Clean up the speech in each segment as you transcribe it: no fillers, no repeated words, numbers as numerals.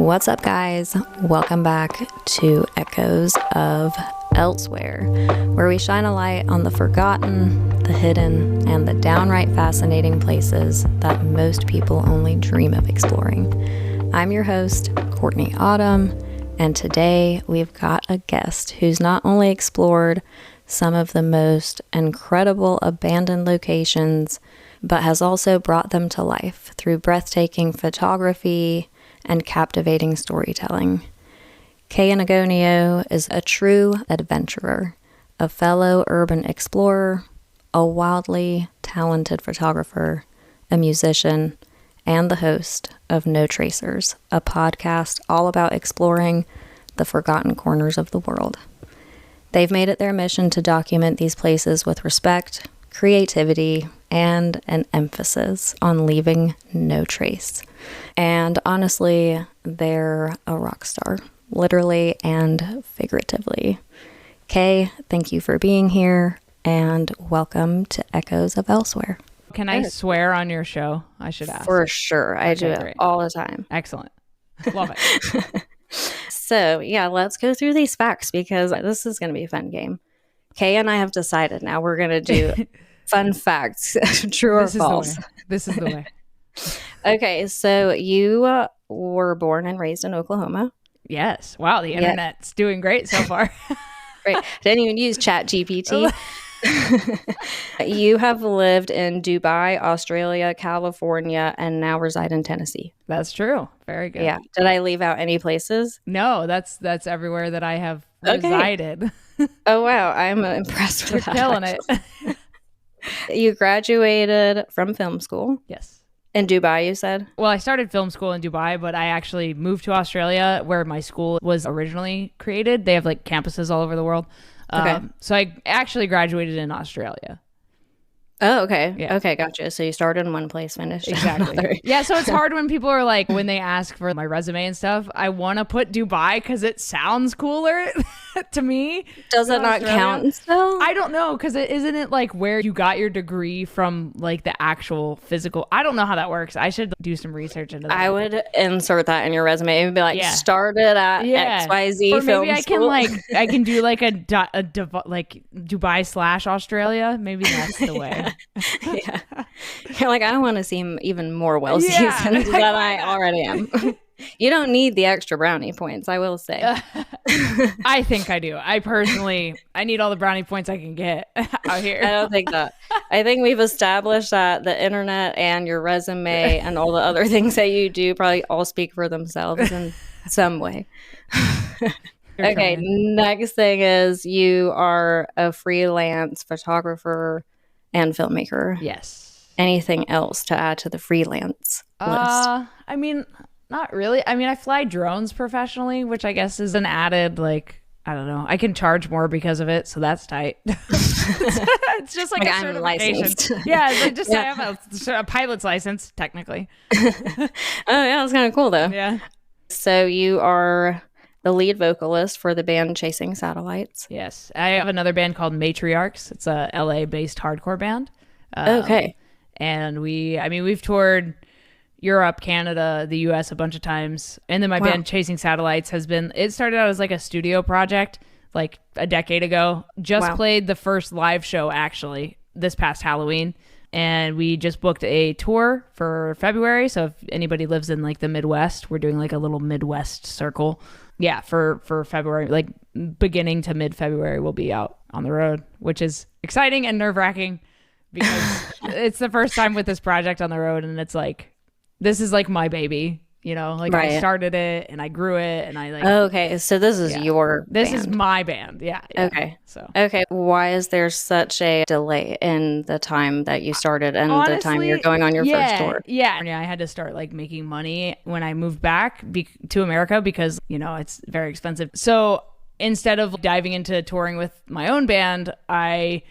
What's up, guys? Welcome back to Echoes of Elsewhere, where we shine a light on the forgotten, the hidden, and the downright fascinating places that most people only dream of exploring. I'm your host, Courtney Autumn, and today we've got a guest who's not only explored some of the most incredible abandoned locations, but has also brought them to life through breathtaking photography and captivating storytelling. Enagonio is a true adventurer, a fellow urban explorer, a wildly talented photographer, a musician, and the host of No Tracers, a podcast all about exploring the forgotten corners of the world. They've made it their mission to document these places with respect, creativity, and an emphasis on leaving no trace. And honestly, they're a rock star, literally and figuratively. Kay, thank you for being here, and welcome to Echoes of Elsewhere. Can I swear on your show? I should ask. For sure. I do great. it all the time. Excellent. Love it. So, yeah, let's go through these facts because this is going to be a fun game. Kay and I have decided now we're going to do fun facts, true or false. This is the way. Okay, so you were born and raised in Oklahoma. Yes. Wow, the internet's doing great so far. Great. Didn't even use ChatGPT. You have lived in Dubai, Australia, California, and now reside in Tennessee. That's true. Very good. Yeah. Did I leave out any places? No, that's everywhere that I have resided. Oh, wow. I'm impressed with that. You're killing it. You graduated from film school. Yes. In Dubai, you said? Well, I started film school in Dubai, but I actually moved to Australia where my school was originally created. They have like campuses all over the world. Okay. So I actually graduated in Australia. Oh, okay. Yeah. Okay, gotcha. So you started in one place, finished in Exactly. another. Yeah, so it's hard when people are like, when they ask for my resume and stuff, I want to put Dubai because it sounds cooler to me. Does it not count still? I don't know, because isn't it like where you got your degree from, like the actual physical? I don't know how that works. I should do some research into that. I would insert that in your resume. It would be like, started at XYZ or film maybe I school. I can do like like Dubai / Australia. Maybe that's the way. Yeah. You're like, I want to seem even more well-seasoned than I already am. You don't need the extra brownie points, I will say. I think I do. I need all the brownie points I can get out here. I don't think that. I think we've established that the internet and your resume and all the other things that you do probably all speak for themselves in some way. Okay, next thing is you are a freelance photographer and filmmaker. Yes. Anything else to add to the freelance list? I mean, not really. I mean, I fly drones professionally, which I guess is an added, like, I don't know. I can charge more because of it, so that's tight. It's just like a certification. Licensed. Yeah, it's like just I have a pilot's license, technically. Oh, yeah, that's kind of cool, though. Yeah. So you are the lead vocalist for the band Chasing Satellites. Yes. I have another band called Matriarchs. It's a LA-based hardcore band. Okay. And we've toured Europe, Canada, the US a bunch of times. And then my band Chasing Satellites it started out as like a studio project like a decade ago. Just played the first live show actually this past Halloween. And we just booked a tour for February. So if anybody lives in like the Midwest, we're doing like a little Midwest circle. Yeah, for February, like beginning to mid-February, we'll be out on the road, which is exciting and nerve-wracking because it's the first time with this project on the road. And it's like, this is like my baby, you know, like I started it and I grew it and I like. Okay, so this is your This band. is my band. Yeah. Okay. So. Okay, why is there such a delay in the time that you started and the time you're going on your first tour? Yeah, I had to start like making money when I moved back to America because, you know, it's very expensive. So instead of diving into touring with my own band, I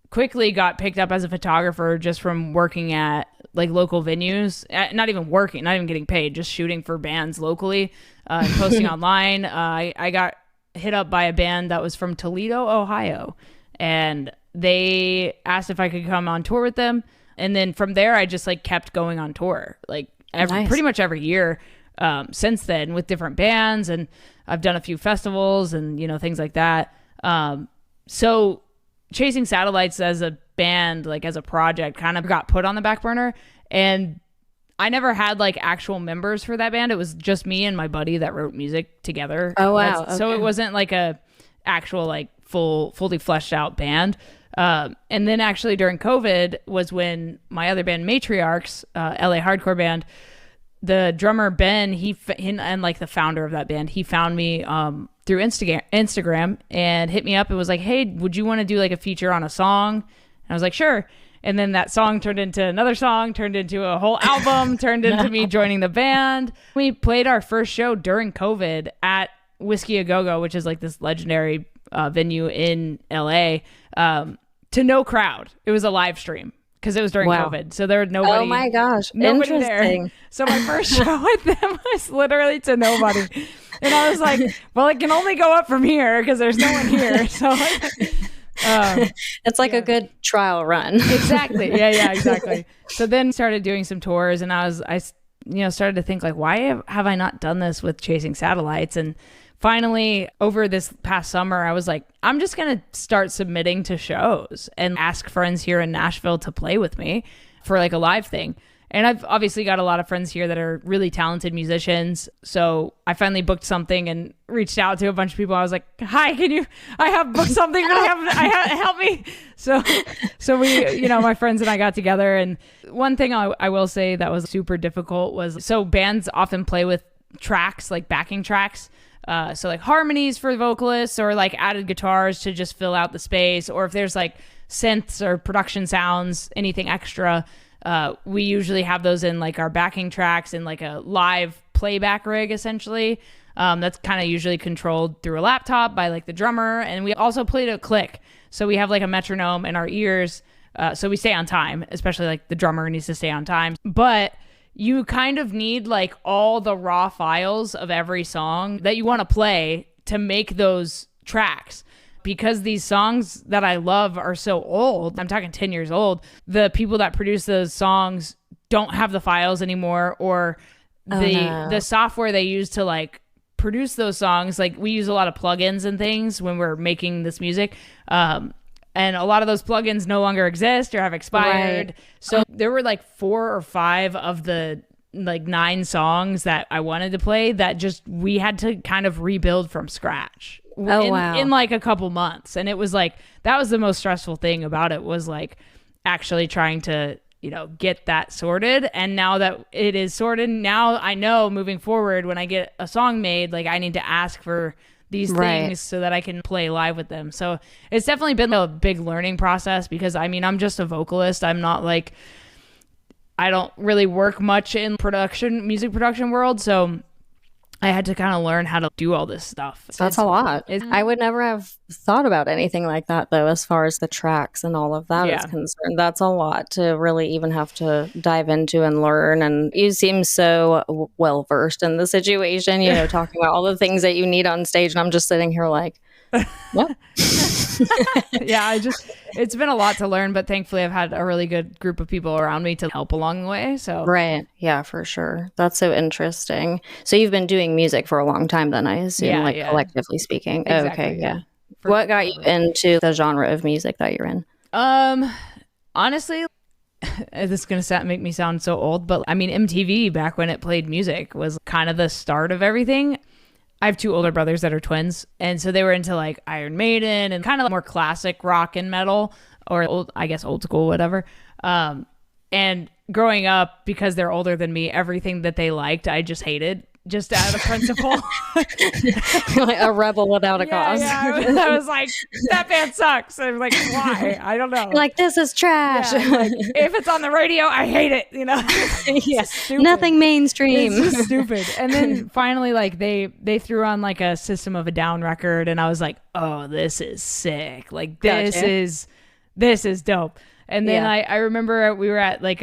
quickly got picked up as a photographer just from working at like local venues, not even getting paid, just shooting for bands locally, and posting online. I got hit up by a band that was from Toledo, Ohio, and they asked if I could come on tour with them. And then from there, I just like kept going on tour, like pretty much every year. since then with different bands, and I've done a few festivals and, you know, things like that. So Chasing Satellites as a band, like as a project, kind of got put on the back burner, and I never had like actual members for that band. It was just me and my buddy that wrote music together. Oh, wow. Okay. So it wasn't like a actual like fully fleshed out band. And then actually during COVID was when my other band, Matriarchs, LA hardcore band, the drummer Ben, he and like the founder of that band, he found me through Instagram and hit me up and was like, hey, would you want to do like a feature on a song? And I was like, sure. And then that song turned into another song, turned into a whole album, turned into me joining the band. We played our first show during COVID at Whiskey A Go Go, which is like this legendary venue in LA, to no crowd. It was a live stream because it was during COVID. So there was nobody. Oh my gosh. Nobody Interesting. there. So my first show with them was literally to nobody. And I was like, well, it can only go up from here because there's no one here. So it's like a good trial run. Exactly. Yeah, exactly. So then started doing some tours, and I started to think like, why have I not done this with Chasing Satellites? And finally, over this past summer, I was like, I'm just going to start submitting to shows and ask friends here in Nashville to play with me for like a live thing. And I've obviously got a lot of friends here that are really talented musicians. So I finally booked something and reached out to a bunch of people. I was like, hi, I have booked something, but help me. So we, my friends and I got together. And one thing I will say that was super difficult was, so bands often play with tracks, like backing tracks. So like harmonies for vocalists, or like added guitars to just fill out the space. Or if there's like synths or production sounds, anything extra, we usually have those in like our backing tracks in like a live playback rig, essentially. That's kind of usually controlled through a laptop by like the drummer. And we also play to a click. So we have like a metronome in our ears. So we stay on time, especially like the drummer needs to stay on time. But you kind of need like all the raw files of every song that you want to play to make those tracks. Because these songs that I love are so old, I'm talking 10 years old, the people that produce those songs don't have the files anymore, or the software they use to like produce those songs, like we use a lot of plugins and things when we're making this music. And a lot of those plugins no longer exist or have expired. Right. So there were like 4 or 5 of the like 9 songs that I wanted to play that just we had to kind of rebuild from scratch. In like a couple months. And it was like, that was the most stressful thing about it, was like actually trying to, get that sorted. And now that it is sorted, now I know moving forward when I get a song made, like I need to ask for these things so that I can play live with them. So it's definitely been a big learning process, because I'm just a vocalist. I'm not like, I don't really work much in music production world. So I had to kind of learn how to do all this stuff. That's a lot. I would never have thought about anything like that, though, as far as the tracks and all of that is concerned. That's a lot to really even have to dive into and learn. And you seem so well versed in the situation, talking about all the things that you need on stage. And I'm just sitting here like, what? Yeah, it's been a lot to learn, but thankfully I've had a really good group of people around me to help along the way. So right. Yeah, for sure. That's so interesting. So you've been doing music for a long time then, I assume, collectively speaking. Exactly, okay, yeah. What got you into the genre of music that you're in? Honestly, this is going to make me sound so old, but MTV back when it played music was kind of the start of everything. I have 2 older brothers that are twins, and so they were into like Iron Maiden and kind of more classic rock and metal, or old school, whatever. And growing up, because they're older than me, everything that they liked, I just hated, just out of principle. Like a rebel without a cause. Yeah, I was like, that band sucks. I'm like, why? I don't know. You're like, this is trash. Yeah, like, if it's on the radio, I hate it. Nothing mainstream. It's just stupid. And then finally, like they threw on like a System of a Down record, and I was like, oh, this is sick. Like this is dope. And then I remember we were at like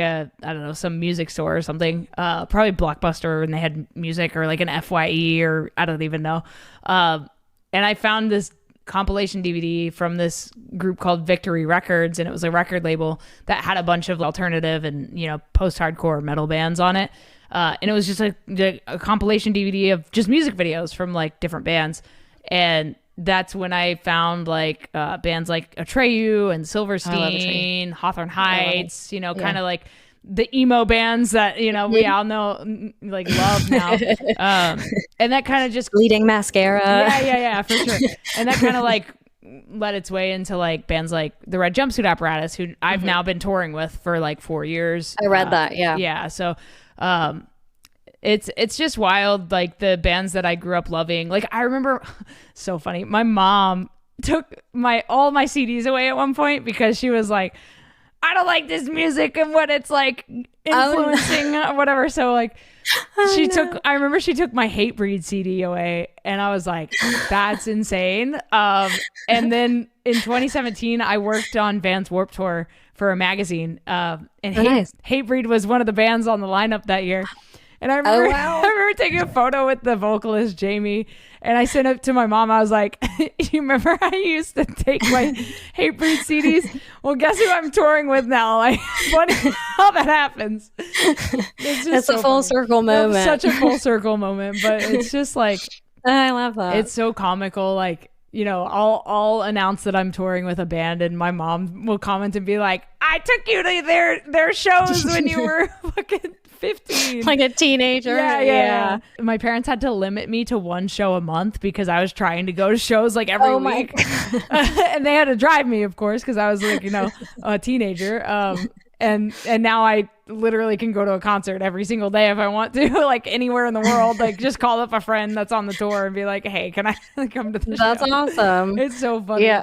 some music store or something, probably Blockbuster, and they had music, or like an FYE, or I don't even know. And I found this compilation DVD from this group called Victory Records, and it was a record label that had a bunch of alternative and, post-hardcore metal bands on it. And it was just a compilation DVD of just music videos from like different bands. And that's when I found like bands like Atreyu and Silverstein, Hawthorne Heights, you know, kind of like the emo bands that, you know, we all know, like, love now. And that kind of just Bleeding Mascara. Yeah, for sure. And that kind of like led its way into like bands like the Red Jumpsuit Apparatus, who I've now been touring with for like 4 years. I read that. Yeah. So it's just wild, like the bands that I grew up loving. Like I remember, so funny, my mom took all my CDs away at one point because she was like, I don't like this music and what it's like influencing or whatever. So like I remember she took my Hatebreed CD away, and I was like, that's insane. And then in 2017, I worked on Vans Warped Tour for a magazine. And Hatebreed was one of the bands on the lineup that year. And I remember, I remember taking a photo with the vocalist Jamie, and I sent it to my mom. I was like, you remember how you used to take my Hatebreed CDs? Well, guess who I'm touring with now? Like, funny how that happens. It's a full circle moment. It's such a full circle moment, but it's just like, I love that. It's so comical. Like, you know, I'll announce that I'm touring with a band, and my mom will comment and be like, I took you to their shows when you were fucking 15, like a teenager. Yeah. My parents had to limit me to one show a month because I was trying to go to shows like every week. And they had to drive me, of course, because I was like, you know, a teenager. And now I literally can go to a concert every single day if I want to, like anywhere in the world. Like just call up a friend that's on the tour and be like, hey, can I come to the show? That's awesome. It's so funny. Yeah.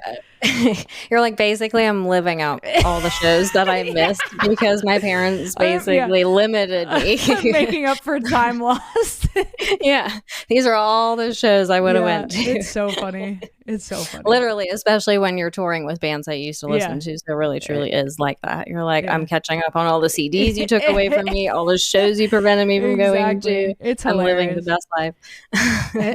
You're like, basically I'm living out all the shows that I missed because my parents basically limited me. Making up for time lost. Yeah. These are all the shows I would have went to. It's so funny. It's so funny. Literally, especially when you're touring with bands I used to listen to. So it really truly is like that. You're like, I'm catching up on all the CDs you took away from me, all the shows you prevented me from going to. It's hilarious. I'm living the best life.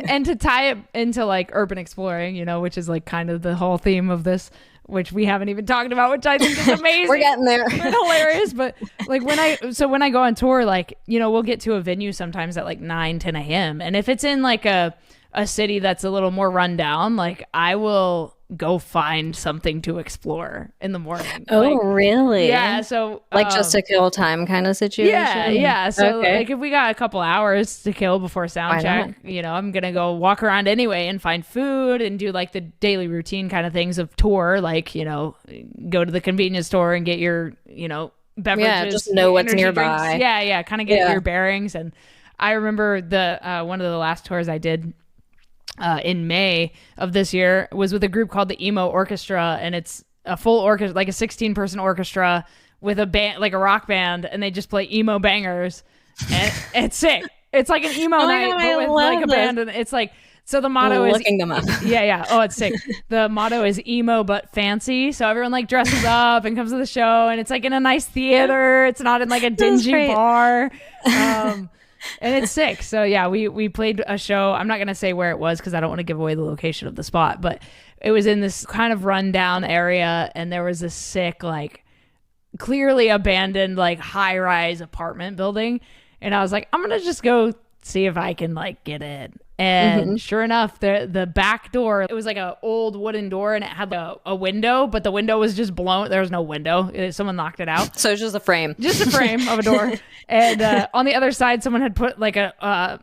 And to tie it into like urban exploring, you know, which is like kind of the whole theme of this, which we haven't even talked about, which I think is amazing. We're getting there. It's hilarious. But like when I go on tour, like, you know, we'll get to a venue sometimes at like 9-10 a.m. And if it's in like a city that's a little more run down, like I will go find something to explore in the morning. Oh, like, really? Yeah. So like just to kill time kind of situation? Yeah. So like if we got a couple hours to kill before sound check, you know, I'm going to go walk around anyway and find food and do like the daily routine kind of things of tour. Like, you know, go to the convenience store and get your, you know, beverages. Yeah, just know what's nearby. Drinks. Yeah. Kind of get your bearings. And I remember one of the last tours I did in May of this year was with a group called the Emo Orchestra, and it's a full orchestra, like a 16-person orchestra with a band, like a rock band, and they just play emo bangers, and it's sick. It's like an emo night, but with like a band, and it's like, so the motto is looking them up. Yeah. Oh, it's sick. The motto is emo but fancy. So everyone like dresses up and comes to the show, and it's like in a nice theater. It's not in like a dingy bar. And it's sick. So yeah, we played a show. I'm not going to say where it was because I don't want to give away the location of the spot, but it was in this kind of rundown area, and there was this sick, like clearly abandoned, like high-rise apartment building. And I was like, I'm going to just go see if I can like get in. And sure enough, the back door, it was like an old wooden door, and it had a window, but the window was just blown. There was no window. Someone knocked it out. So it's just a frame. Just a frame of a door. And on the other side, someone had put like an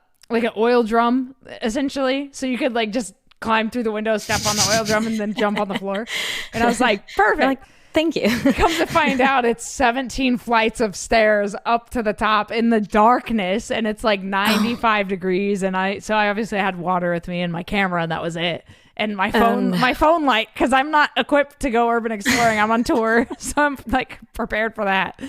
oil drum, essentially. So you could like just climb through the window, step on the oil drum, and then jump on the floor. And I was like, perfect. Like, thank you. Come to find out, it's 17 flights of stairs up to the top in the darkness, and it's like 95 degrees. And I obviously had water with me and my camera, and that was it. And my phone light, because I'm not equipped to go urban exploring. I'm on tour, so I'm like prepared for that.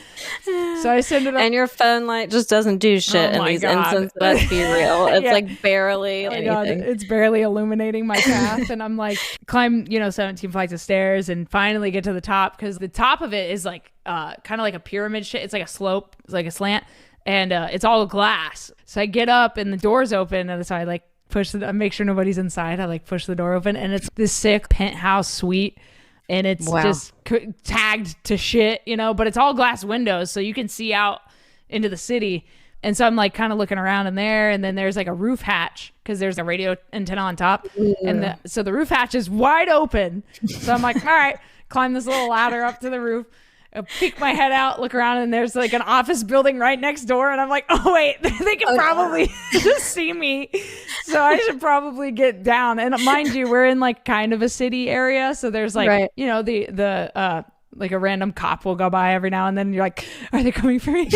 So I send it up. And your phone light just doesn't do shit in these instances. Let's be real. It's like barely anything. God, it's barely illuminating my path. And I'm like, climb, 17 flights of stairs and finally get to the top, because the top of it is like kind of like a pyramid shit. It's like a slope, it's like a slant, and it's all glass. So I get up and the door's open, and so I like I make sure nobody's inside. I like push the door open, and it's this sick penthouse suite, and it's just tagged to shit, but it's all glass windows, so you can see out into the city. And so I'm like kind of looking around in there, and then there's like a roof hatch because there's a radio antenna on top. And so the roof hatch is wide open. So I'm like, all right, climb this little ladder up to the roof. I peek my head out, look around, and there's like an office building right next door. And I'm like, oh, wait, they can probably see me. So I should probably get down. And mind you, we're in like kind of a city area. So there's like, you know, the like a random cop will go by every now and then. You're like, are they coming for me?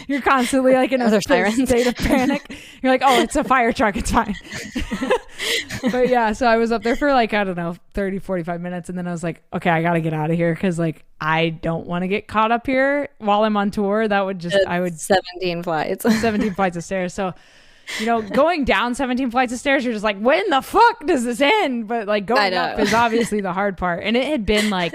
You're constantly like in a state of panic. You're like, oh, it's a fire truck. It's fine. But yeah, so I was up there for like, I don't know, 30, 45 minutes. And then I was like, okay, I got to get out of here. Cause like, I don't want to get caught up here while I'm on tour. That would just, I would 17 flights, 17 flights of stairs. So, you know, going down 17 flights of stairs, you're just like, when the fuck does this end? But like going up is obviously the hard part. And it had been like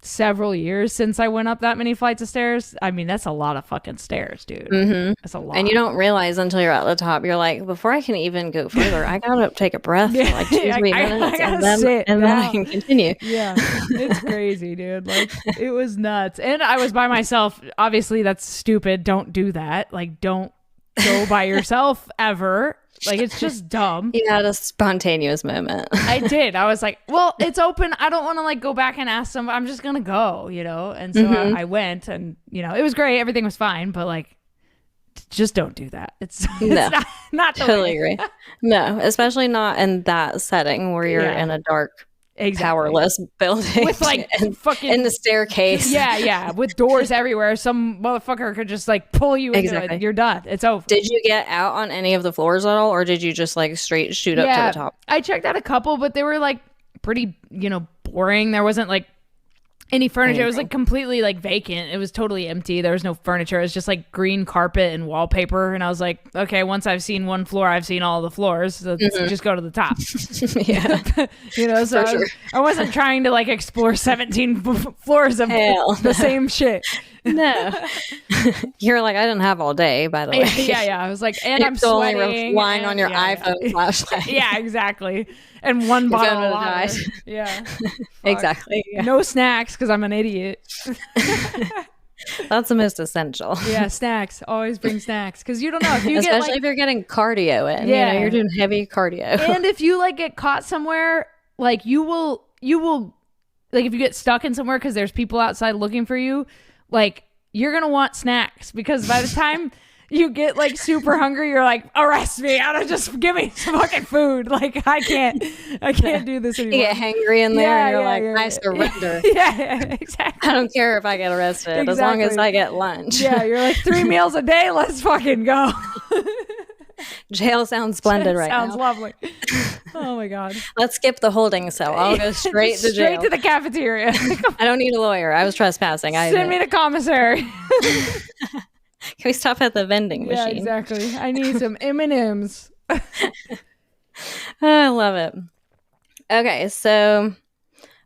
several years since I went up that many flights of stairs. I mean, that's a lot of fucking stairs, dude. That's a lot. And you don't realize until you're at the top, you're like, before I can even go further, I gotta take a breath for like 2-3 minutes and then I can continue. Yeah, it's crazy, dude. Like, it was nuts. And I was by myself. Obviously, that's stupid. Don't do that. Like, don't go by yourself ever. Like, it's just dumb. You had a spontaneous moment. I did. I was like, well, it's open. I don't want to like go back and ask them. I'm just going to go, you know? And so I went, and, you know, it was great. Everything was fine. But like, just don't do that. It's not totally agree. No, especially not in that setting where you're in a dark, powerless building with like fucking in the staircase. Yeah, with doors everywhere. Some motherfucker could just like pull you into it. You're done. It's over. Did you get out on any of the floors at all, or did you just like straight shoot up to the top? I checked out a couple, but they were like pretty, you know, boring. There wasn't like any furniture. It was like completely like vacant. It was totally empty. There was no furniture. It was just like green carpet and wallpaper. And I was like, okay, once I've seen one floor, I've seen all the floors. So let's just go to the top. You know, so I wasn't trying to like explore 17 floors of the same shit. No. You're like, I didn't have all day, by the way. Yeah. I was like, and I'm sweating. Only relying on your iPhone flashlight. Yeah, exactly. And one bottle of water. Yeah. Exactly. Yeah. No snacks because I'm an idiot. That's the most essential. Yeah, snacks. Always bring snacks because you don't know if you especially if you're getting cardio in. Yeah, you know, you're doing heavy cardio. And if you like get caught somewhere, like you will like if you get stuck in somewhere because there's people outside looking for you, like you're gonna want snacks because by the time you get like super hungry, you're like, arrest me. I don't just give me some fucking food. Like I can't do this anymore. You get hangry in there and you're like, I surrender. Yeah, exactly. I don't care if I get arrested as long as I get lunch. Yeah, you're like 3 meals a day. Let's fucking go. Jail sounds splendid right now. Sounds lovely. Oh my God. Let's skip the holding cell. I'll go straight to jail. Straight to the cafeteria. I don't need a lawyer. I was trespassing. Send me to commissary. Can we stop at the vending machine? Yeah, exactly. I need some M&Ms. I love it. Okay, so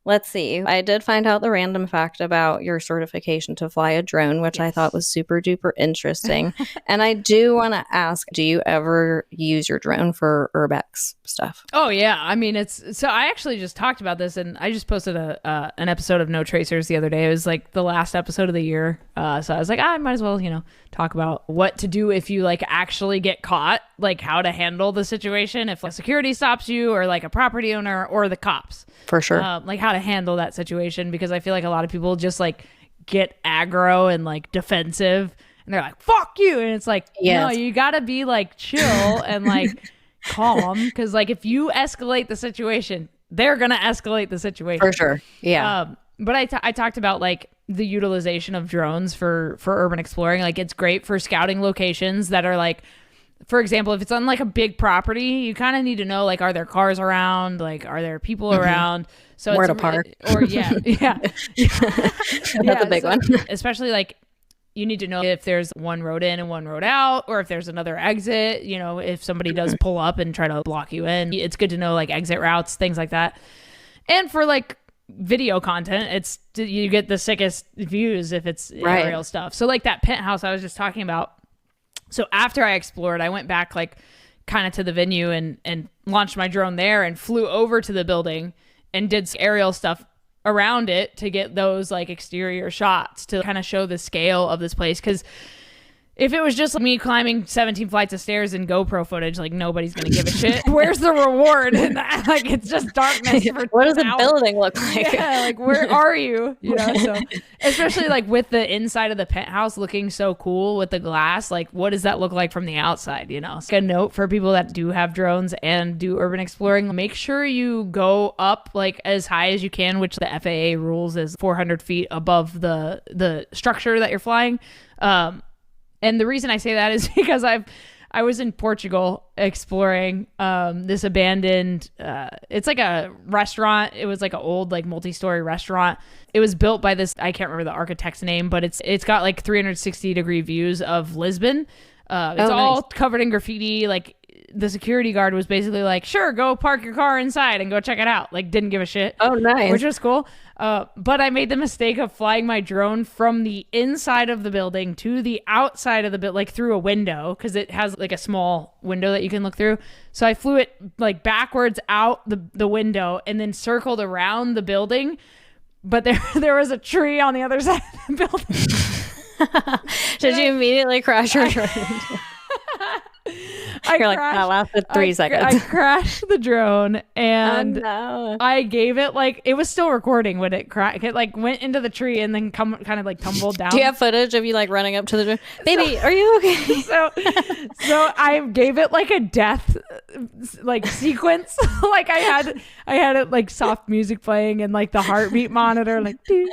let's see. I did find out the random fact about your certification to fly a drone, which I thought was super duper interesting. And I do want to ask, do you ever use your drone for urbex stuff? Oh, yeah. I mean, so I actually just talked about this, and I just posted an episode of No Tracers the other day. It was like the last episode of the year. So I was like, I might as well, you know, talk about what to do if you like actually get caught, like how to handle the situation if like security stops you or like a property owner or the cops. For sure. Like how to handle that situation, because I feel like a lot of people just like get aggro and like defensive and they're like, fuck you. And it's like, no, you gotta be like chill and like calm, because like if you escalate the situation, they're gonna escalate the situation. For sure. Yeah. But I talked about like the utilization of drones for urban exploring. Like it's great for scouting locations that are like, for example, if it's on like a big property, you kind of need to know like, are there cars around? Like, are there people around? So where to park? Or yeah. That's a big one. Especially like you need to know if there's one road in and one road out, or if there's another exit. You know, if somebody does pull up and try to block you in, it's good to know like exit routes, things like that. And for like video content, you get the sickest views if it's aerial stuff. So like that penthouse I was just talking about. So after I explored, I went back like kind of to the venue and launched my drone there and flew over to the building and did aerial stuff around it to get those like exterior shots to kind of show the scale of this place. Because If it was just me climbing 17 flights of stairs and GoPro footage, like nobody's gonna give a shit. Where's the reward in that? Like it's just darkness. For what does the building look like? Yeah, like where are you? You know, so especially like with the inside of the penthouse looking so cool with the glass, like what does that look like from the outside? You know, so a note for people that do have drones and do urban exploring: make sure you go up like as high as you can, which the FAA rules is 400 feet above the structure that you're flying. And the reason I say that is because I was in Portugal exploring this abandoned, it's like a restaurant. It was like an old like multi-story restaurant. It was built by this, I can't remember the architect's name, but it's got like 360-degree views of Lisbon. It's all covered in graffiti. Like the security guard was basically like, sure, go park your car inside and go check it out. Like didn't give a shit. Oh, nice. Which was cool. But I made the mistake of flying my drone from the inside of the building to the outside of the building, like through a window, because it has like a small window that you can look through. So I flew it like backwards out the window and then circled around the building. But there was a tree on the other side of the building. Did you immediately crash your drone? You're like, that lasted 3 seconds. I crashed the drone and I gave it like, it was still recording when it crashed. It like went into the tree and then kind of like tumbled down. Do you have footage of you like running up to the drone? Baby, are you okay? So I gave it like a death like sequence. Like I had it like soft music playing and like the heartbeat monitor like ding,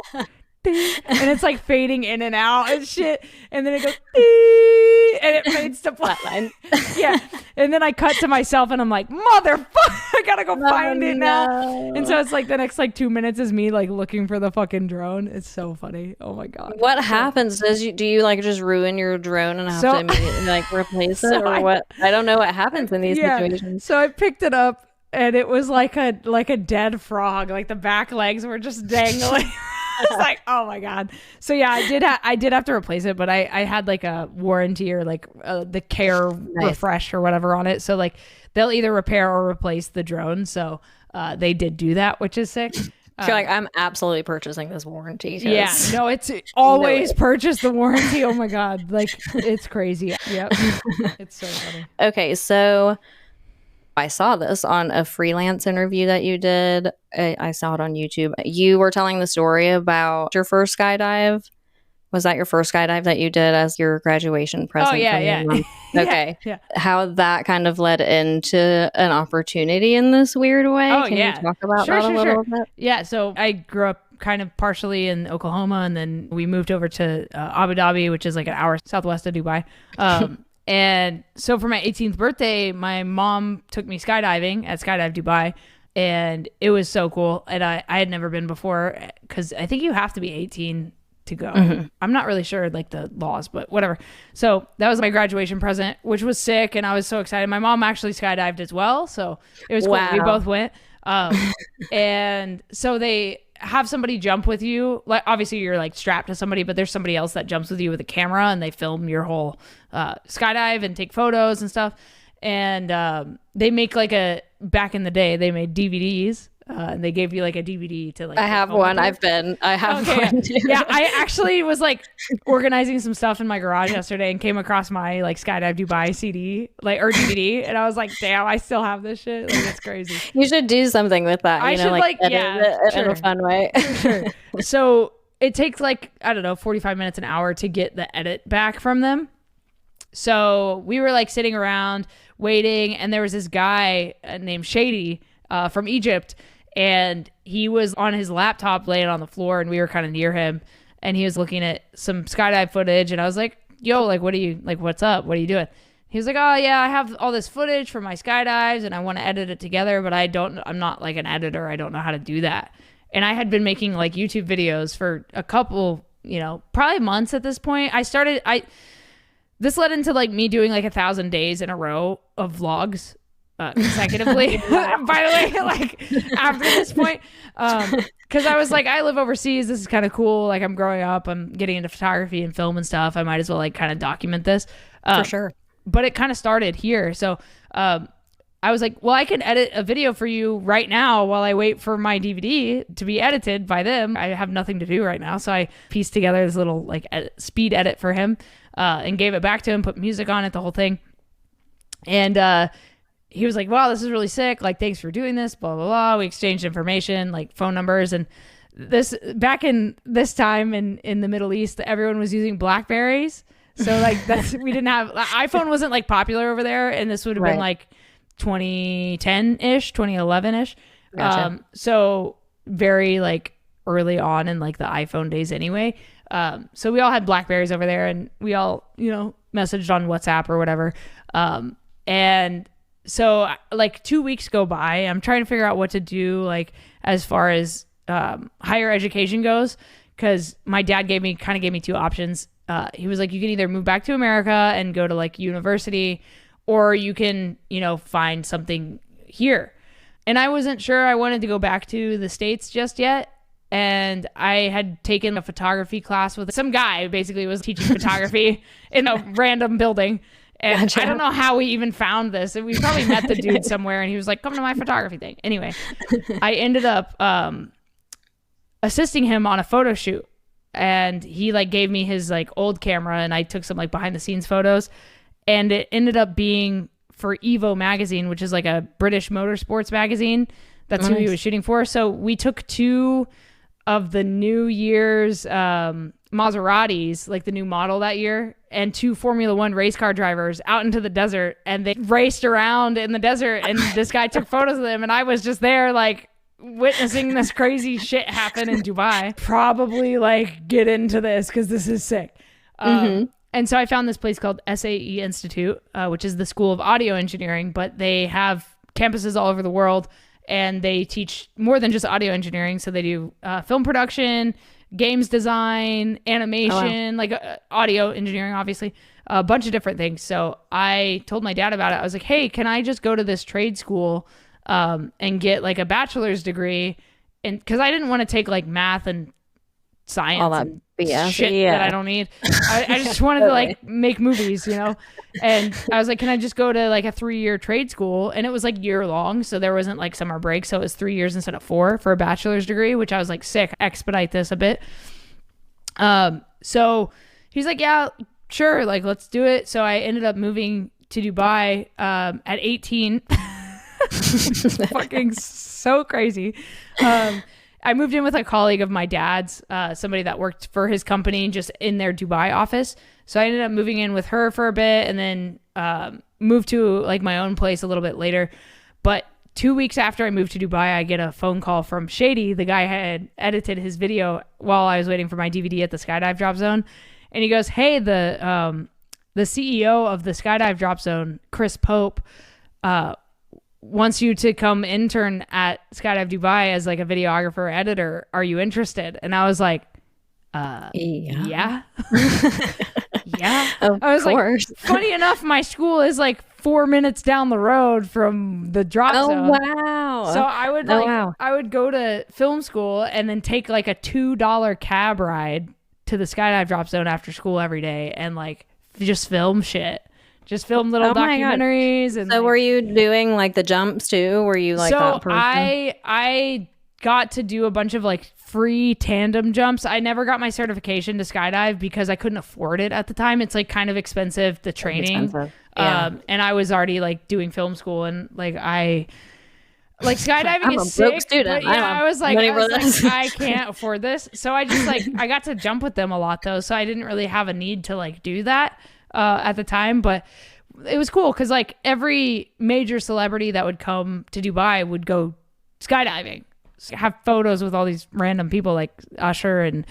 ding, and it's like fading in and out and shit, and then it goes ding, and it fades to flatline. Yeah, and then I cut to myself and I'm like, motherfucker, I gotta go find it now. And so it's like the next like 2 minutes is me like looking for the fucking drone. It's so funny. Oh my god. What happens? Do you like just ruin your drone and have to immediately like replace it, or what? I don't know what happens in these situations. So I picked it up and it was like a dead frog. Like the back legs were just dangling. It's like, oh my god. So yeah, I did have to replace it, but I had like a warranty or like the care refresh or whatever on it. So like they'll either repair or replace the drone. So they did do that, which is sick. You're like, I'm absolutely purchasing this warranty. Yeah, no, it's always purchase the warranty. Oh my god, like it's crazy. Yep, it's so funny. Okay, so I saw this on a freelance interview that you did. I saw it on YouTube. You were telling the story about your first skydive. Was that your first skydive that you did as your graduation present? Oh, yeah. Okay. Yeah. How that kind of led into an opportunity in this weird way? Oh, Can yeah. you talk about that a little bit? Yeah, so I grew up kind of partially in Oklahoma, and then we moved over to Abu Dhabi, which is like an hour southwest of Dubai. And so for my 18th birthday, my mom took me skydiving at Skydive Dubai, and it was so cool. And I had never been before, because I think you have to be 18 to go. Mm-hmm. I'm not really sure like the laws, but whatever. So that was my graduation present, which was sick, and I was so excited. My mom actually skydived as well, so it was cool. We both went. And so they have somebody jump with you. Like obviously you're like strapped to somebody, but there's somebody else that jumps with you with a camera, and they film your whole skydive and take photos and stuff. And they make like back in the day they made DVDs. And they gave you like a DVD to like. I have one. I have one too. Yeah, I actually was like organizing some stuff in my garage yesterday and came across my like Skydive Dubai CD or DVD, and I was like, damn, I still have this shit. Like it's crazy. You should do something with that. I should like edit it in a fun way. Sure. So it takes like, I don't know, 45 minutes, an hour to get the edit back from them. So we were like sitting around waiting, and there was this guy named Shady from Egypt. And he was on his laptop laying on the floor, and we were kind of near him, and he was looking at some skydive footage, and I was like, yo, like, what's up? What are you doing? He was like, oh yeah, I have all this footage from my skydives and I want to edit it together, but I'm not like an editor. I don't know how to do that. And I had been making like YouTube videos for a couple, probably months at this point. This led into like me doing like 1,000 days in a row of vlogs. Consecutively, by the way, like after this point, because I was like, I live overseas, this is kind of cool, like I'm growing up, I'm getting into photography and film and stuff, I might as well like kind of document this. For sure. But it kind of started here. So I was like, well, I can edit a video for you right now while I wait for my DVD to be edited by them. I have nothing to do right now. So I pieced together this little like speed edit for him and gave it back to him, put music on it, the whole thing. And he was like, wow, this is really sick. Like, thanks for doing this, blah, blah, blah. We exchanged information, like phone numbers. And this back in this time in the Middle East, everyone was using Blackberries. So like we didn't have, iPhone wasn't like popular over there. And this would have been like 2010-ish, 2011-ish. Gotcha. So very like early on in like the iPhone days anyway. So we all had Blackberries over there and we all, messaged on WhatsApp or whatever. And so like 2 weeks go by. I'm trying to figure out what to do like as far as higher education goes, because my dad gave me two options. He was like, you can either move back to America and go to like university, or you can, find something here. And I wasn't sure I wanted to go back to the States just yet. And I had taken a photography class with some guy who basically was teaching photography in a random building. And gotcha. I don't know how we even found this. And we probably met the dude somewhere and he was like, come to my photography thing. Anyway, I ended up assisting him on a photo shoot. And he like gave me his like old camera and I took some like behind the scenes photos. And it ended up being for Evo magazine, which is like a British motorsports magazine. That's nice. Who he was shooting for. So we took 2 of the New Year's Maseratis, like the new model that year, and 2 Formula One race car drivers out into the desert. And they raced around in the desert. And this guy took photos of them. And I was just there like witnessing this crazy shit happen in Dubai. Probably like get into this because this is sick. And so I found this place called SAE Institute, which is the School of Audio Engineering, but they have campuses all over the world and they teach more than just audio engineering. So they do film production, games design, animation, like audio engineering, obviously, a bunch of different things. So I told my dad about it. I was like, hey, can I just go to this trade school and get like a bachelor's degree? And because I didn't want to take like math and science all that and BS. Shit that I don't need. I just wanted to like make movies, and I was like, can I just go to like a 3-year trade school? And it was like year long, so there wasn't like summer break, so it was 3 years instead of 4 for a bachelor's degree, which I was like, sick, expedite this a bit. So he's like, yeah, sure, like let's do it. So I ended up moving to Dubai at 18. Fucking so crazy. I moved in with a colleague of my dad's, somebody that worked for his company just in their Dubai office. So I ended up moving in with her for a bit and then moved to like my own place a little bit later. But 2 weeks after I moved to Dubai, I get a phone call from Shady, the guy had edited his video while I was waiting for my DVD at the Skydive Drop Zone. And he goes, hey, the CEO of the Skydive Drop Zone, Chris Pope, wants you to come intern at Skydive Dubai as like a videographer or editor. Are you interested? And I was like, yeah. Yeah. Of I was course. like, funny enough, my school is like 4 minutes down the road from the drop zone. Wow. So I would I would go to film school and then take like a $2 cab ride to the Skydive Drop Zone after school every day and like just film shit. Just film little documentaries. And so were you doing like the jumps too? Were you like that person? I got to do a bunch of like free tandem jumps. I never got my certification to skydive because I couldn't afford it at the time. It's like kind of expensive, the training. Yeah. And I was already like doing film school and like skydiving is sick. Student. But yeah, I was like, I can't afford this. So I just like, I got to jump with them a lot though. So I didn't really have a need to like do that at the time, but it was cool because like every major celebrity that would come to Dubai would go skydiving, have photos with all these random people like Usher and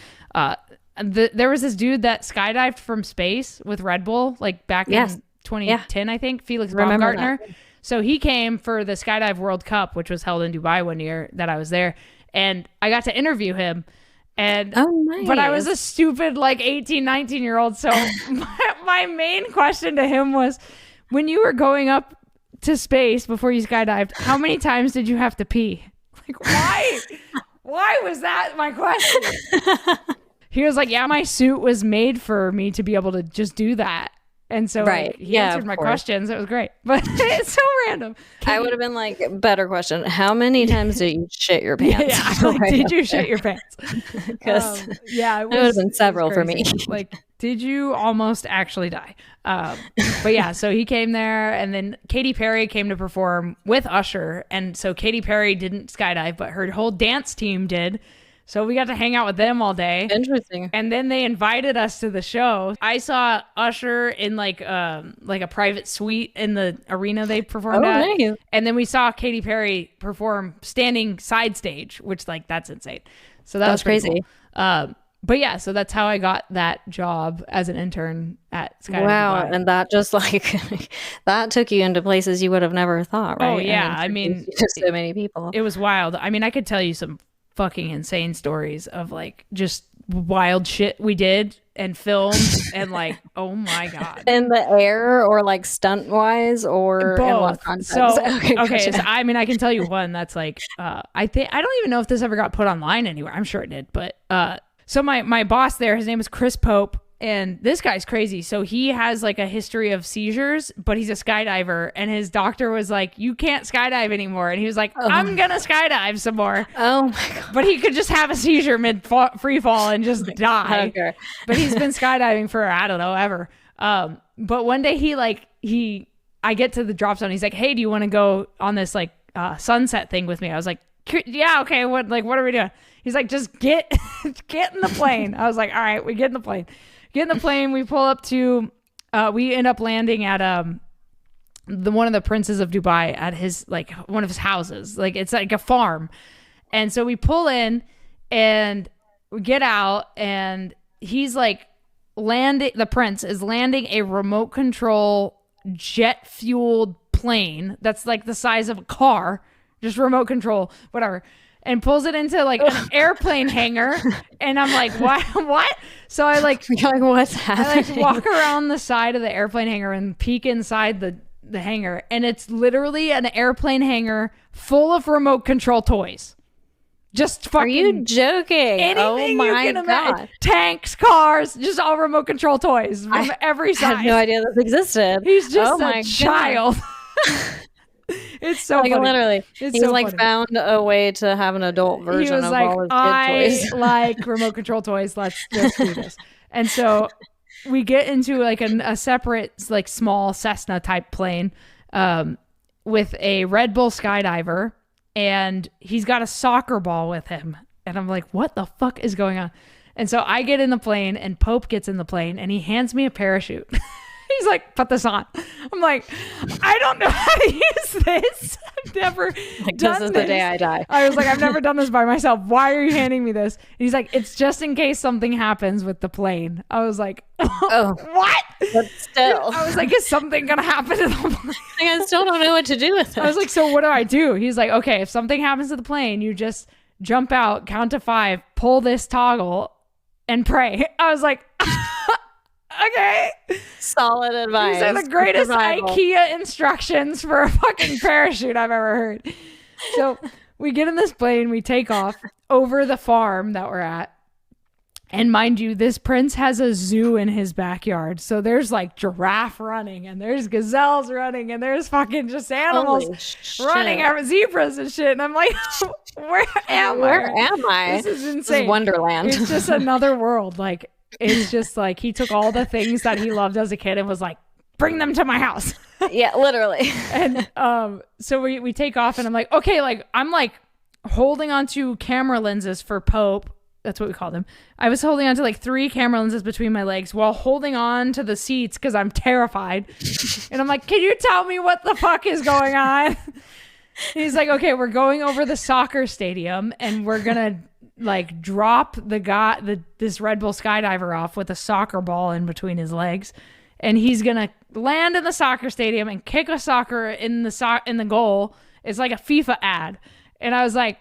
there was this dude that skydived from space with Red Bull like back in 2010, I think, Felix Baumgartner. So he came for the Skydive World Cup, which was held in Dubai one year that I was there, and I got to interview him. And nice. But I was a stupid like 18, 19-year-old. So my main question to him was, when you were going up to space before you skydived, how many times did you have to pee? Like, why? Why was that my question? He was like, yeah, my suit was made for me to be able to just do that. And so like, he answered my questions. It was great. But it's so random. I would have been like, better question. How many times did you shit your pants? Yeah, like, did you shit your pants? Because it would have been several for me. Like, did you almost actually die? But yeah, so he came there, and then Katy Perry came to perform with Usher. And so Katy Perry didn't skydive, but her whole dance team did. So we got to hang out with them all day. Interesting. And then they invited us to the show. I saw Usher in like a private suite in the arena they performed at. Nice. And then we saw Katy Perry perform standing side stage, which like that's insane. So that was crazy. Cool. But yeah, so that's how I got that job as an intern at Skydiving. Wow, and that just like that took you into places you would have never thought, right? Oh yeah, I mean, just so many people. It was wild. I mean, I could tell you some fucking insane stories of like just wild shit we did and filmed and like, oh my god, in the air or like stunt wise or both. In what context? So okay, so, I mean, I can tell you one that's like I don't even know if this ever got put online anywhere. I'm sure it did, but so my boss there, his name is Chris Pope. And this guy's crazy. So he has like a history of seizures, but he's a skydiver. And his doctor was like, you can't skydive anymore. And he was like, I'm going to skydive some more. Oh my God. But he could just have a seizure mid free fall and just die. Okay. But he's been skydiving for, I don't know, ever. But one day I get to the drop zone. He's like, hey, do you want to go on this like sunset thing with me? I was like, yeah, okay. What are we doing? He's like, just get in the plane. I was like, all right, we get in the plane. Get in the plane. We pull up to, we end up landing at one of the princes of Dubai at his, like, one of his houses. Like, it's like a farm. And so we pull in and we get out, and he's like the prince is landing a remote control jet fueled plane that's like the size of a car, just remote control, whatever. And pulls it into like an airplane hangar, and I'm like, what? So I like, what's happening? I like walk around the side of the airplane hangar and peek inside the hangar, and it's literally an airplane hangar full of remote control toys. Just fucking. Are you joking? Anything my you can God. imagine. Tanks, cars, just all remote control toys from every size. I had no idea this existed. He's just a child. It's so like funny. Literally, he's so like funny. Found a way to have an adult version of like, all his kid toys. Like remote control toys. Let's do this. And so we get into like a separate like small Cessna type plane with a Red Bull skydiver, and he's got a soccer ball with him. And I'm like, what the fuck is going on? And so I get in the plane, and Pope gets in the plane, and he hands me a parachute. He's like, put this on. I'm like, I don't know how to use this. I've never done this. Is this. The day I die. I was like, I've never done this by myself. Why are you handing me this? And he's like, it's just in case something happens with the plane. I was like, oh, what? But still. I was like, is something going to happen to the plane? I still don't know what to do with it. I was like, so what do I do? He's like, okay, if something happens to the plane, you just jump out, count to 5, pull this toggle, and pray. I was like, okay. Solid advice. These are the greatest IKEA instructions for a fucking parachute I've ever heard. So we get in this plane, we take off over the farm that we're at. And mind you, this prince has a zoo in his backyard. So there's like giraffe running, and there's gazelles running, and there's fucking just animals running, zebras and shit. And I'm like, where am I? This is insane. This is Wonderland. It's just another world. Like, it's just like he took all the things that he loved as a kid and was like, bring them to my house. Yeah, literally. And so we take off, and I'm like, okay, like I'm like holding onto camera lenses for Pope. That's what we called him. I was holding on to like 3 camera lenses between my legs while holding on to the seats because I'm terrified. And I'm like, can you tell me what the fuck is going on? He's like, okay, we're going over the soccer stadium, and we're gonna like drop this Red Bull skydiver off with a soccer ball in between his legs, and he's gonna land in the soccer stadium and kick a soccer in the goal. It's like a FIFA ad. And I was like,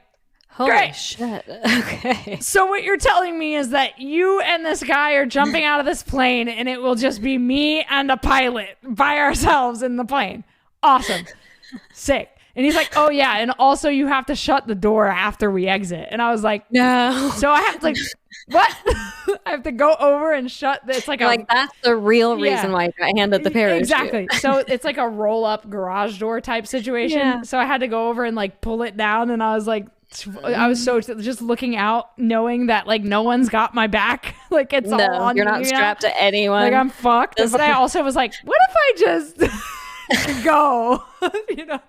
holy great shit. Okay. So what you're telling me is that you and this guy are jumping out of this plane, and it will just be me and a pilot by ourselves in the plane. Awesome. Sick. And he's like, oh yeah, and also you have to shut the door after we exit. And I was like, no. So I have to like, what? I have to go over and shut. It's like that's the real reason why you got handed the parachute. Exactly. So it's like a roll up garage door type situation. Yeah. So I had to go over and like pull it down, and I was like, I was so just looking out, knowing that like no one's got my back. Like it's all on you're not strapped to anyone. Like I'm fucked. But I also was like, what if I just go? You know.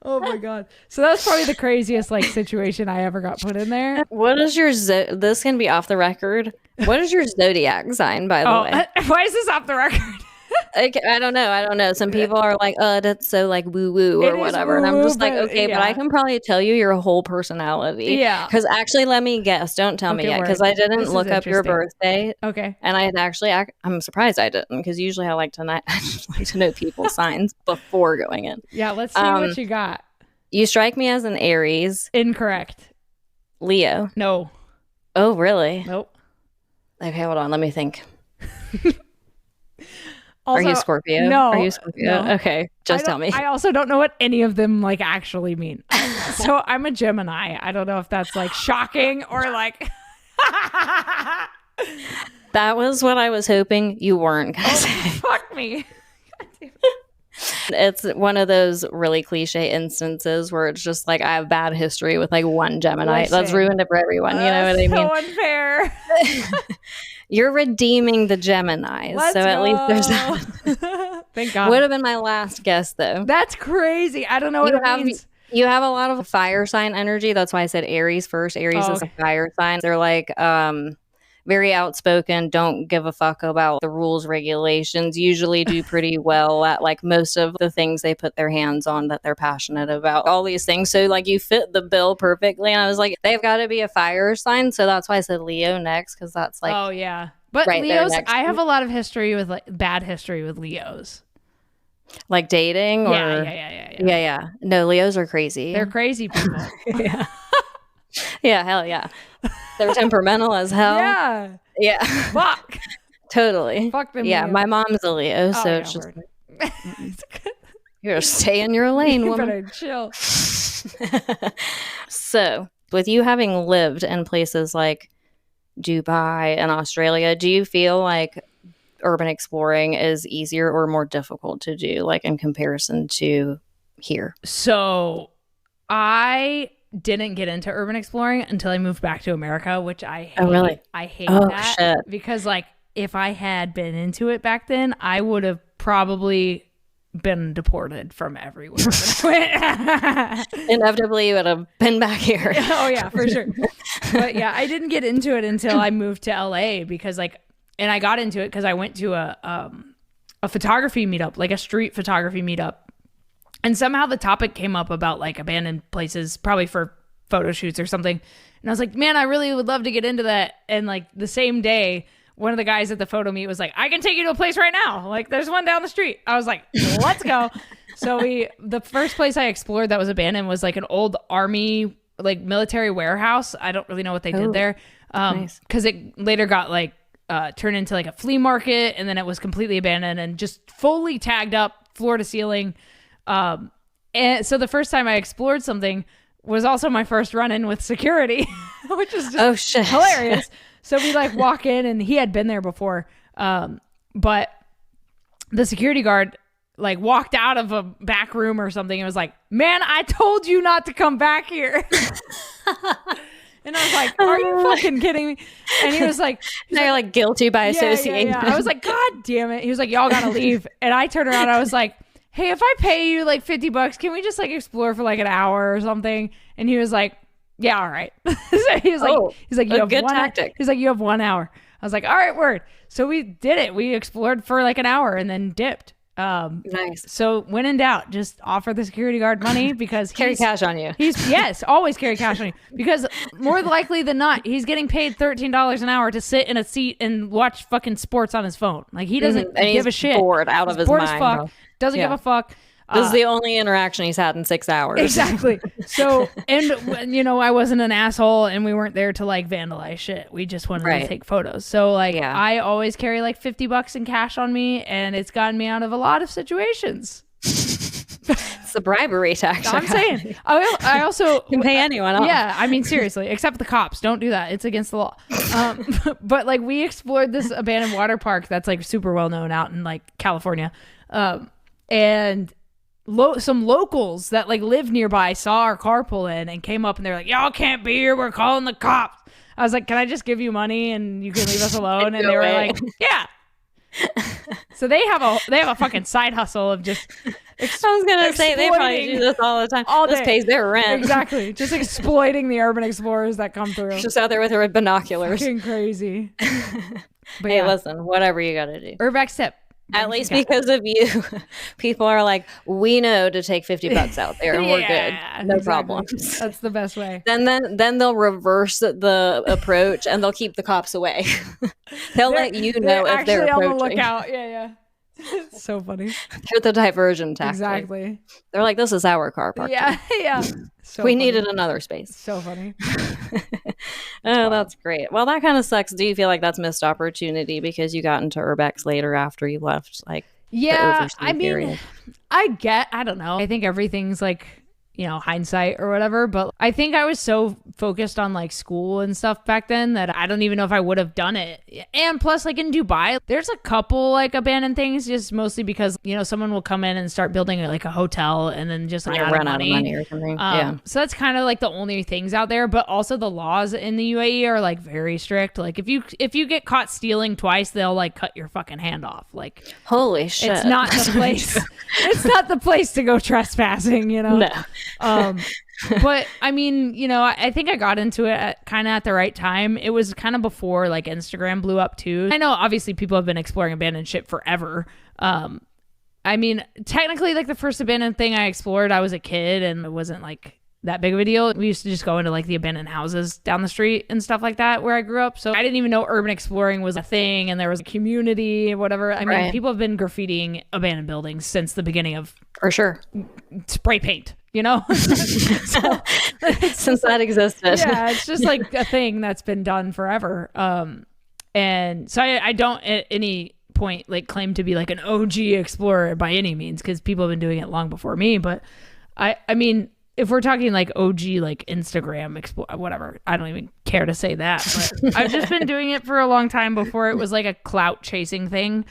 Oh my God. So that was probably the craziest like situation I ever got put in there. What is your this can be off the record. What is your zodiac sign, by the way? Why is this off the record? I don't know. Some people are like, that's so like woo woo or whatever. And I'm just like, okay, but I can probably tell you your whole personality. Yeah. Because actually, let me guess. Don't tell me yet, because I didn't look up your birthday. Okay. And I had actually, I'm surprised I didn't, because usually I like to know people's signs before going in. Yeah, let's see what you got. You strike me as an Aries. Incorrect. Leo. No. Oh, really? Nope. Okay, hold on. Let me think. Also, are you Scorpio? No. Are you Scorpio? No. Okay, just tell me. I also don't know what any of them like actually mean. So I'm a Gemini. I don't know if that's like shocking or like. That was what I was hoping you weren't gonna say. Fuck me. It's one of those really cliche instances where it's just like I have bad history with like one Gemini. That's ruined it for everyone. You know what I mean? So unfair. You're redeeming the Geminis. Let's so at go. least there's that. Thank God. Would have been my last guess though. That's crazy. I don't know what it means. You have a lot of fire sign energy. That's why I said Aries first. Aries is a fire sign. They're like very outspoken, don't give a fuck about the rules, regulations, usually do pretty well at like most of the things they put their hands on that they're passionate about, all these things. So like you fit the bill perfectly. And I was like, they've got to be a fire sign. So that's why I said Leo next, because that's like, oh yeah. But right, Leos, I have a lot of history with like bad history with Leos. Like dating or yeah. No, Leos are crazy. They're crazy people. Yeah. Yeah, hell yeah. They're temperamental as hell. Yeah. Yeah. Fuck. Totally. Fuck them. Yeah, Leo. My mom's a Leo, so it's just you gotta stay in your lane, woman. You better chill. So, with you having lived in places like Dubai and Australia, do you feel like urban exploring is easier or more difficult to do, like in comparison to here? So, I didn't get into urban exploring until I moved back to America, which I hate. Oh, really? I hate that. Shit. Because like if I had been into it back then, I would have probably been deported from everywhere. Inevitably, you would have been back here. Oh yeah, for sure. But yeah, I didn't get into it until I moved to LA because and I got into it because I went to a photography meetup, like a street photography meetup. And somehow the topic came up about like abandoned places, probably for photo shoots or something. And I was like, man, I really would love to get into that. And like the same day, one of the guys at the photo meet was like, I can take you to a place right now. Like there's one down the street. I was like, let's go. So the first place I explored that was abandoned was like an old army, like military warehouse. I don't really know what they did there. Nice. 'Cause it later got like turned into like a flea market, and then it was completely abandoned and just fully tagged up floor to ceiling. And so the first time I explored something was also my first run-in with security, which is just hilarious. So we like walk in, and he had been there before. But the security guard like walked out of a back room or something and was like, man, I told you not to come back here. And I was like, are you fucking kidding me? And he was like, they're like guilty by association. Yeah. I was like, God damn it. He was like, y'all gotta leave. And I turned around, I was like, hey, if I pay you like $50, can we just like explore for like an hour or something? And he was like, yeah, all right. So he's like, you have good one tactic. He's like, you have 1 hour. I was like, all right, word. So we did it. We explored for like an hour and then dipped. Nice. So when in doubt, just offer the security guard money because carry cash on you. Yes, always carry cash on you, because more likely than not, he's getting paid $13 an hour to sit in a seat and watch fucking sports on his phone. Like he doesn't give a shit. Bored out of his bored mind. As fuck. Doesn't give a fuck. This is the only interaction he's had in 6 hours. Exactly. So, and you know, I wasn't an asshole, and we weren't there to like vandalize shit. We just wanted to take photos. So like, I always carry like $50 in cash on me, and it's gotten me out of a lot of situations. It's a bribery tactic. I'm saying. I also you can pay anyone off. Yeah, I mean, seriously, except the cops. Don't do that. It's against the law. But like we explored this abandoned water park that's like super well known out in like California. And some locals that like live nearby saw our car pull in and came up and they're like, y'all can't be here. We're calling the cops. I was like, can I just give you money and you can leave us alone? And they were like, yeah. So they have a fucking side hustle of just I was gonna say they probably do this all the time. This pays their rent. Exactly. Just exploiting the urban explorers that come through. Just out there with her binoculars. Fucking crazy. But hey, listen, whatever you gotta do. Urbex tip. At least because of you, people are like, we know to take $50 out there and we're good. No problems. That's the best way. Then they'll reverse the approach and they'll keep the cops away. They'll let you know if they're approaching. On the lookout. Yeah. It's so funny. They're the diversion tactic. Exactly. They're like, this is our car park. Yeah. So we needed another space. So funny. That's great. Well, that kind of sucks. Do you feel like that's missed opportunity because you got into urbex later after you left? Like, I mean, I don't know. I think everything's like, hindsight or whatever. But I think I was so focused on like school and stuff back then that I don't even know if I would have done it. And plus, like in Dubai, there's a couple like abandoned things, just mostly because, someone will come in and start building like a hotel and then just like run out of money or something. So that's kind of like the only things out there. But also the laws in the UAE are like very strict. Like if you get caught stealing twice, they'll like cut your fucking hand off. Like, holy shit. It's not the place. It's not the place to go trespassing, No. But I mean, I think I got into it kind of at the right time. It was kind of before like Instagram blew up too. I know obviously people have been exploring abandoned shit forever. I mean, technically like the first abandoned thing I explored, I was a kid and it wasn't like that big of a deal. We used to just go into like the abandoned houses down the street and stuff like that where I grew up. So I didn't even know urban exploring was a thing and there was a community or whatever. I mean, people have been graffitiing abandoned buildings since the beginning of for sure spray paint. Since that existed. Yeah, it's just like a thing that's been done forever. And so I don't at any point like claim to be like an OG explorer by any means because people have been doing it long before me. But I mean, if we're talking like OG, like Instagram explore, whatever, I don't even care to say that. But I've just been doing it for a long time before it was like a clout chasing thing.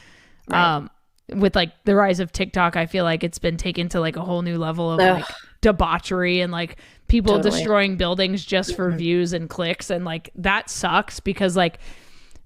Right. With like the rise of TikTok, I feel like it's been taken to like a whole new level of like debauchery and like people destroying buildings just for views and clicks. And like that sucks because like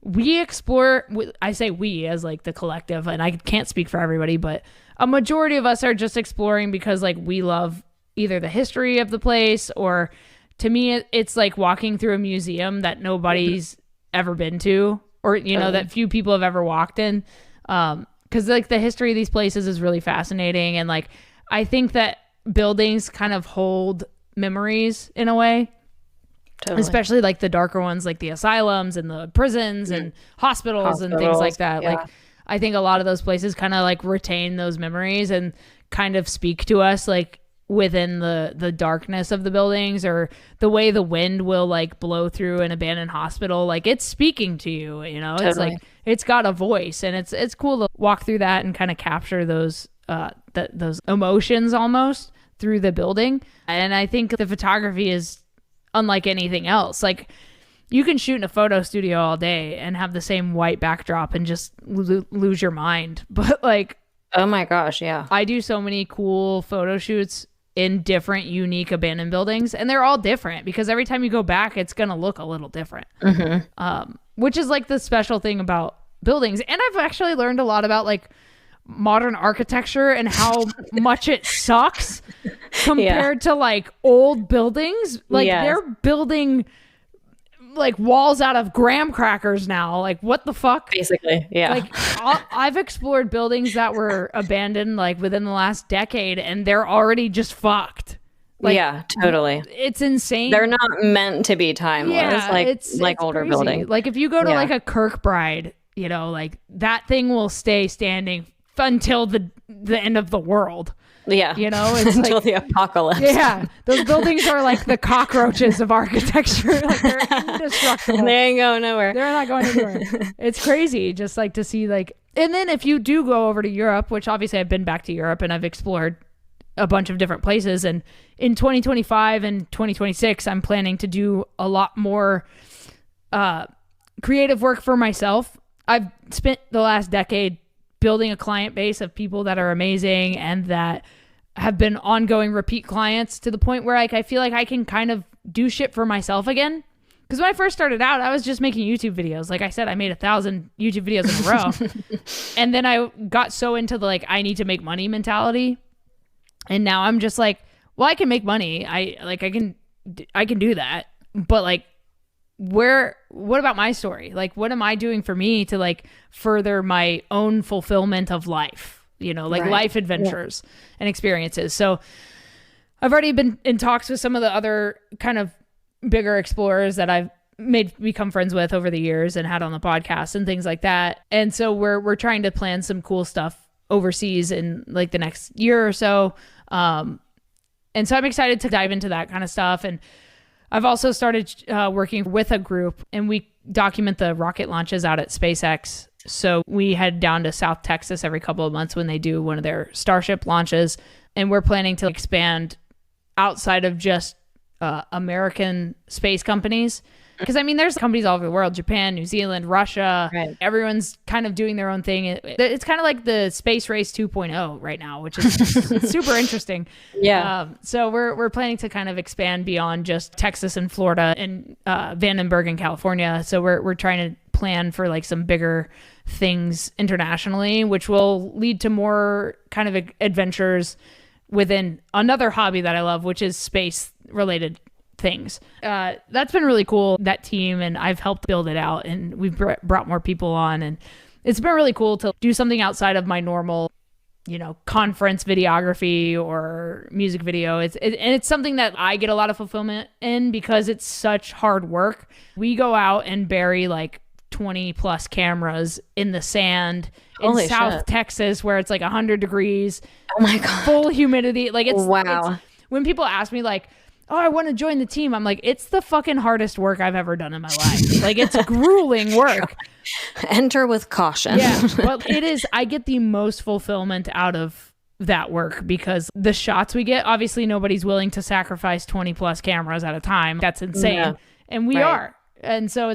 we explore, I say we as like the collective, and I can't speak for everybody, but a majority of us are just exploring because like we love either the history of the place or to me, it's like walking through a museum that nobody's ever been to or, that few people have ever walked in. Because like the history of these places is really fascinating. And like, I think that buildings kind of hold memories in a way, especially like the darker ones, like the asylums and the prisons and hospitals and things like that. Yeah. Like, I think a lot of those places kind of like retain those memories and kind of speak to us like within the darkness of the buildings or the way the wind will like blow through an abandoned hospital. Like it's speaking to you, it's like, it's got a voice and it's cool to walk through that and kind of capture those emotions almost through the building. And I think the photography is unlike anything else. Like you can shoot in a photo studio all day and have the same white backdrop and just lose your mind. But like, oh my gosh, yeah. I do so many cool photo shoots in different unique abandoned buildings and they're all different because every time you go back it's gonna look a little different, which is like the special thing about buildings. And I've actually learned a lot about like modern architecture and how much it sucks compared to like old buildings. Like they're building like walls out of graham crackers now. Like what the fuck? Basically, yeah. Like I've explored buildings that were abandoned like within the last decade and they're already just fucked. Like, yeah, totally. It's insane. They're not meant to be timeless. Yeah, like it's older crazy. buildings. Like if you go to like a Kirkbride, like that thing will stay standing until the end of the world. Yeah. It's until like, the apocalypse. Yeah. Those buildings are like the cockroaches of architecture. Like they're indestructible. They ain't going nowhere. They're not going anywhere. It's crazy just like to see like, and then if you do go over to Europe, which obviously I've been back to Europe and I've explored a bunch of different places. And in 2025 and 2026, I'm planning to do a lot more creative work for myself. I've spent the last decade building a client base of people that are amazing and that have been ongoing repeat clients to the point where like I feel like I can kind of do shit for myself again. Because when I first started out, I was just making YouTube videos. Like I said, I made 1,000 YouTube videos in a row. And then I got so into the like, I need to make money mentality. And now I'm just like, well, I can make money. I can do that. But like, what about my story? Like, what am I doing for me to like further my own fulfillment of life, you know, like life adventures and experiences. So I've already been in talks with some of the other kind of bigger explorers that I've become friends with over the years and had on the podcast and things like that. And so we're trying to plan some cool stuff overseas in like the next year or so. And so I'm excited to dive into that kind of stuff. And I've also started working with a group, and we document the rocket launches out at SpaceX. So we head down to South Texas every couple of months when they do one of their Starship launches. And we're planning to expand outside of just American space companies. Because, I mean, there's companies all over the world, Japan, New Zealand, Russia. Right. Everyone's kind of doing their own thing. It's kind of like the space race 2.0 right now, which is super interesting. Yeah. So we're planning to kind of expand beyond just Texas and Florida and Vandenberg in California. So we're trying to plan for like some bigger things internationally, which will lead to more kind of adventures within another hobby that I love, which is space related things. That's been really cool, that team, and I've helped build it out, and we've brought more people on, and it's been really cool to do something outside of my normal, you know, conference videography or music video. And it's something that I get a lot of fulfillment in because it's such hard work. We go out and bury like 20 plus cameras in the sand in South Texas where it's like 100 degrees. Oh my God. Full humidity. Like it's when people ask me like, oh, I want to join the team, I'm like, it's the fucking hardest work I've ever done in my life. Like, it's grueling work. Enter with caution. Yeah, but it is, I get the most fulfillment out of that work because the shots we get, obviously nobody's willing to sacrifice 20 plus cameras at a time. That's insane. Yeah. And we are. And so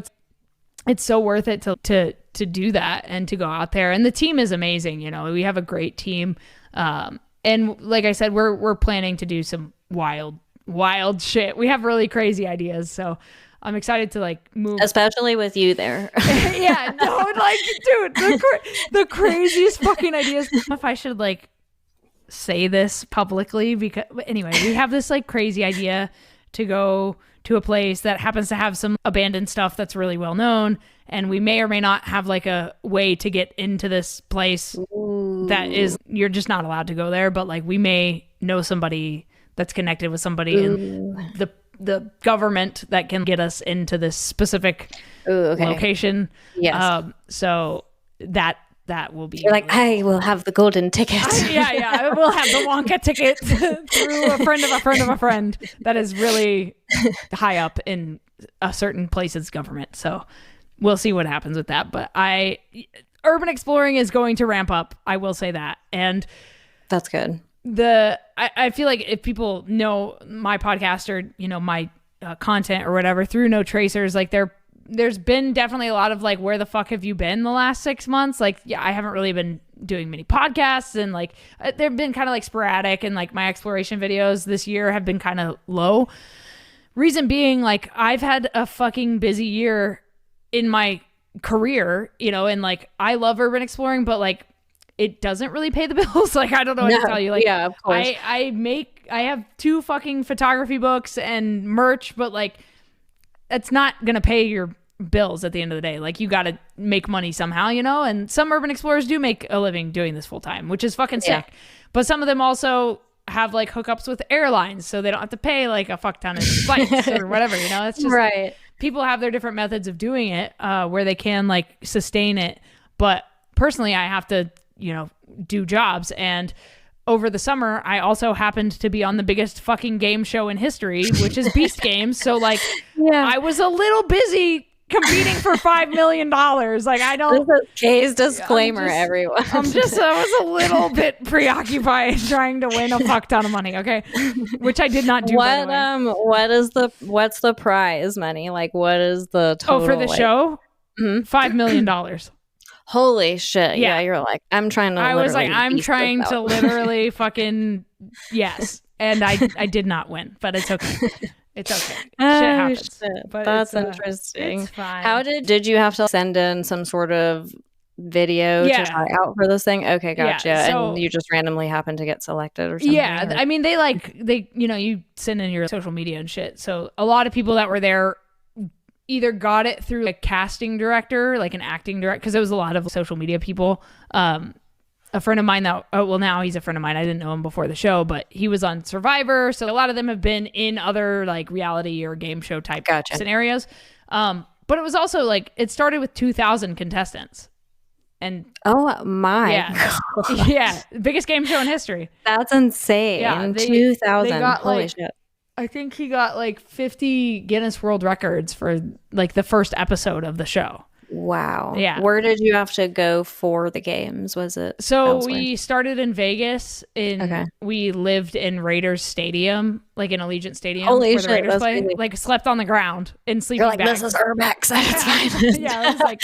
it's so worth it to do that and to go out there. And the team is amazing. You know, we have a great team. And like I said, we're planning to do some wild shit. We have really crazy ideas, so I'm excited to like move, especially with you there. Yeah, no, like, dude, the craziest fucking ideas. If I should like say this publicly, because anyway, we have this like crazy idea to go to a place that happens to have some abandoned stuff that's really well known, and we may or may not have like a way to get into this place. Ooh. That is, you're just not allowed to go there, but like we may know somebody that's connected with somebody in the government that can get us into this specific location. Yes. So that will be. You're like, I will have the golden ticket. I will have the Wonka ticket through a friend of a friend of a friend that is really high up in a certain place's government. So we'll see what happens with that. But urban exploring is going to ramp up. I will say that. And that's good. I feel like if people know my podcast or, you know, my content or whatever through No Tracers, like there's been definitely a lot of like, where the fuck have you been the last 6 months? Like, yeah, I haven't really been doing many podcasts, and like they've been kind of like sporadic, and like my exploration videos this year have been kind of low. Reason being, like, I've had a fucking busy year in my career, you know, and like I love urban exploring, but like it doesn't really pay the bills. Like, I don't know what to tell you. Like, yeah, of course. I have 2 fucking photography books and merch, but like, it's not going to pay your bills at the end of the day. Like, you got to make money somehow, you know? And some urban explorers do make a living doing this full time, which is fucking sick. But some of them also have like hookups with airlines, so they don't have to pay like a fuck ton of flights or whatever, you know? It's just right. People have their different methods of doing it, where they can like sustain it. But personally, I have to, you know, do jobs. And over the summer, I also happened to be on the biggest fucking game show in history, which is Beast Games. So like, I was a little busy competing for $5 million. Like, I don't. This is Kay's disclaimer, everyone. I was a little bit preoccupied trying to win a fuck ton of money. Okay, which I did not do. What's the prize money? Like, what is the total? Oh, for the show, $5 million. Holy shit! Yeah, you're like, I'm trying to. I was like, I'm trying to literally fucking yes, and I did not win, but it's okay. It's okay. Shit happens. Shit. But that's interesting. It's fine. How did you have to send in some sort of video to try out for this thing? Okay, gotcha. Yeah, so, and you just randomly happen to get selected or something? Yeah, I mean, they you send in your social media and shit. So a lot of people that were there either got it through a casting director, like an acting director, because there was a lot of social media people. A friend of mine now he's a friend of mine. I didn't know him before the show, but he was on Survivor. So a lot of them have been in other like reality or game show type scenarios. But it was also like, it started with 2,000 contestants. And oh my God. Yeah, biggest game show in history. That's insane. Yeah, 2,000. Holy shit. I think he got like 50 Guinness World Records for like the first episode of the show. Wow. Yeah. Where did you have to go for the games? Was it we started in Vegas. We lived in Raiders Stadium, like in Allegiant Stadium. Holy where shit, the Raiders play. Crazy. Like slept on the ground in sleeping bags. This is urbex at its finest. Yeah, it was like,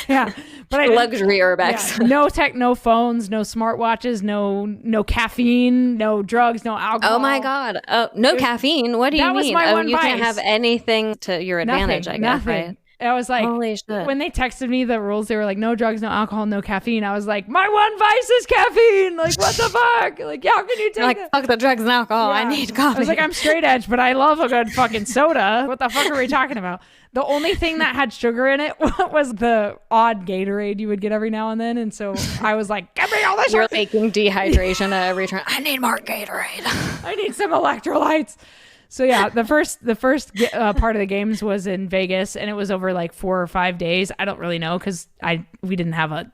yeah. But luxury urbex. Yeah, no tech, no phones, no smartwatches, no caffeine, no drugs, no alcohol. Oh my God. Oh, no caffeine. What do you mean? That was my one you vice. Can't have anything to your advantage, I guess, right? I was like, holy shit. When they texted me the rules, they were like, no drugs, no alcohol, no caffeine. I was like, my one vice is caffeine. Like, what the fuck? Like, how can you take that? Fuck the drugs and alcohol. Yeah. I need coffee. I was like, I'm straight edge, but I love a good fucking soda. What the fuck are we talking about? The only thing that had sugar in it was the odd Gatorade you would get every now and then. And so I was like, give me all this. You're faking dehydration at every turn. I need more Gatorade. I need some electrolytes. So yeah, the first part of the games was in Vegas, and it was over like 4 or 5 days. I don't really know because we didn't have a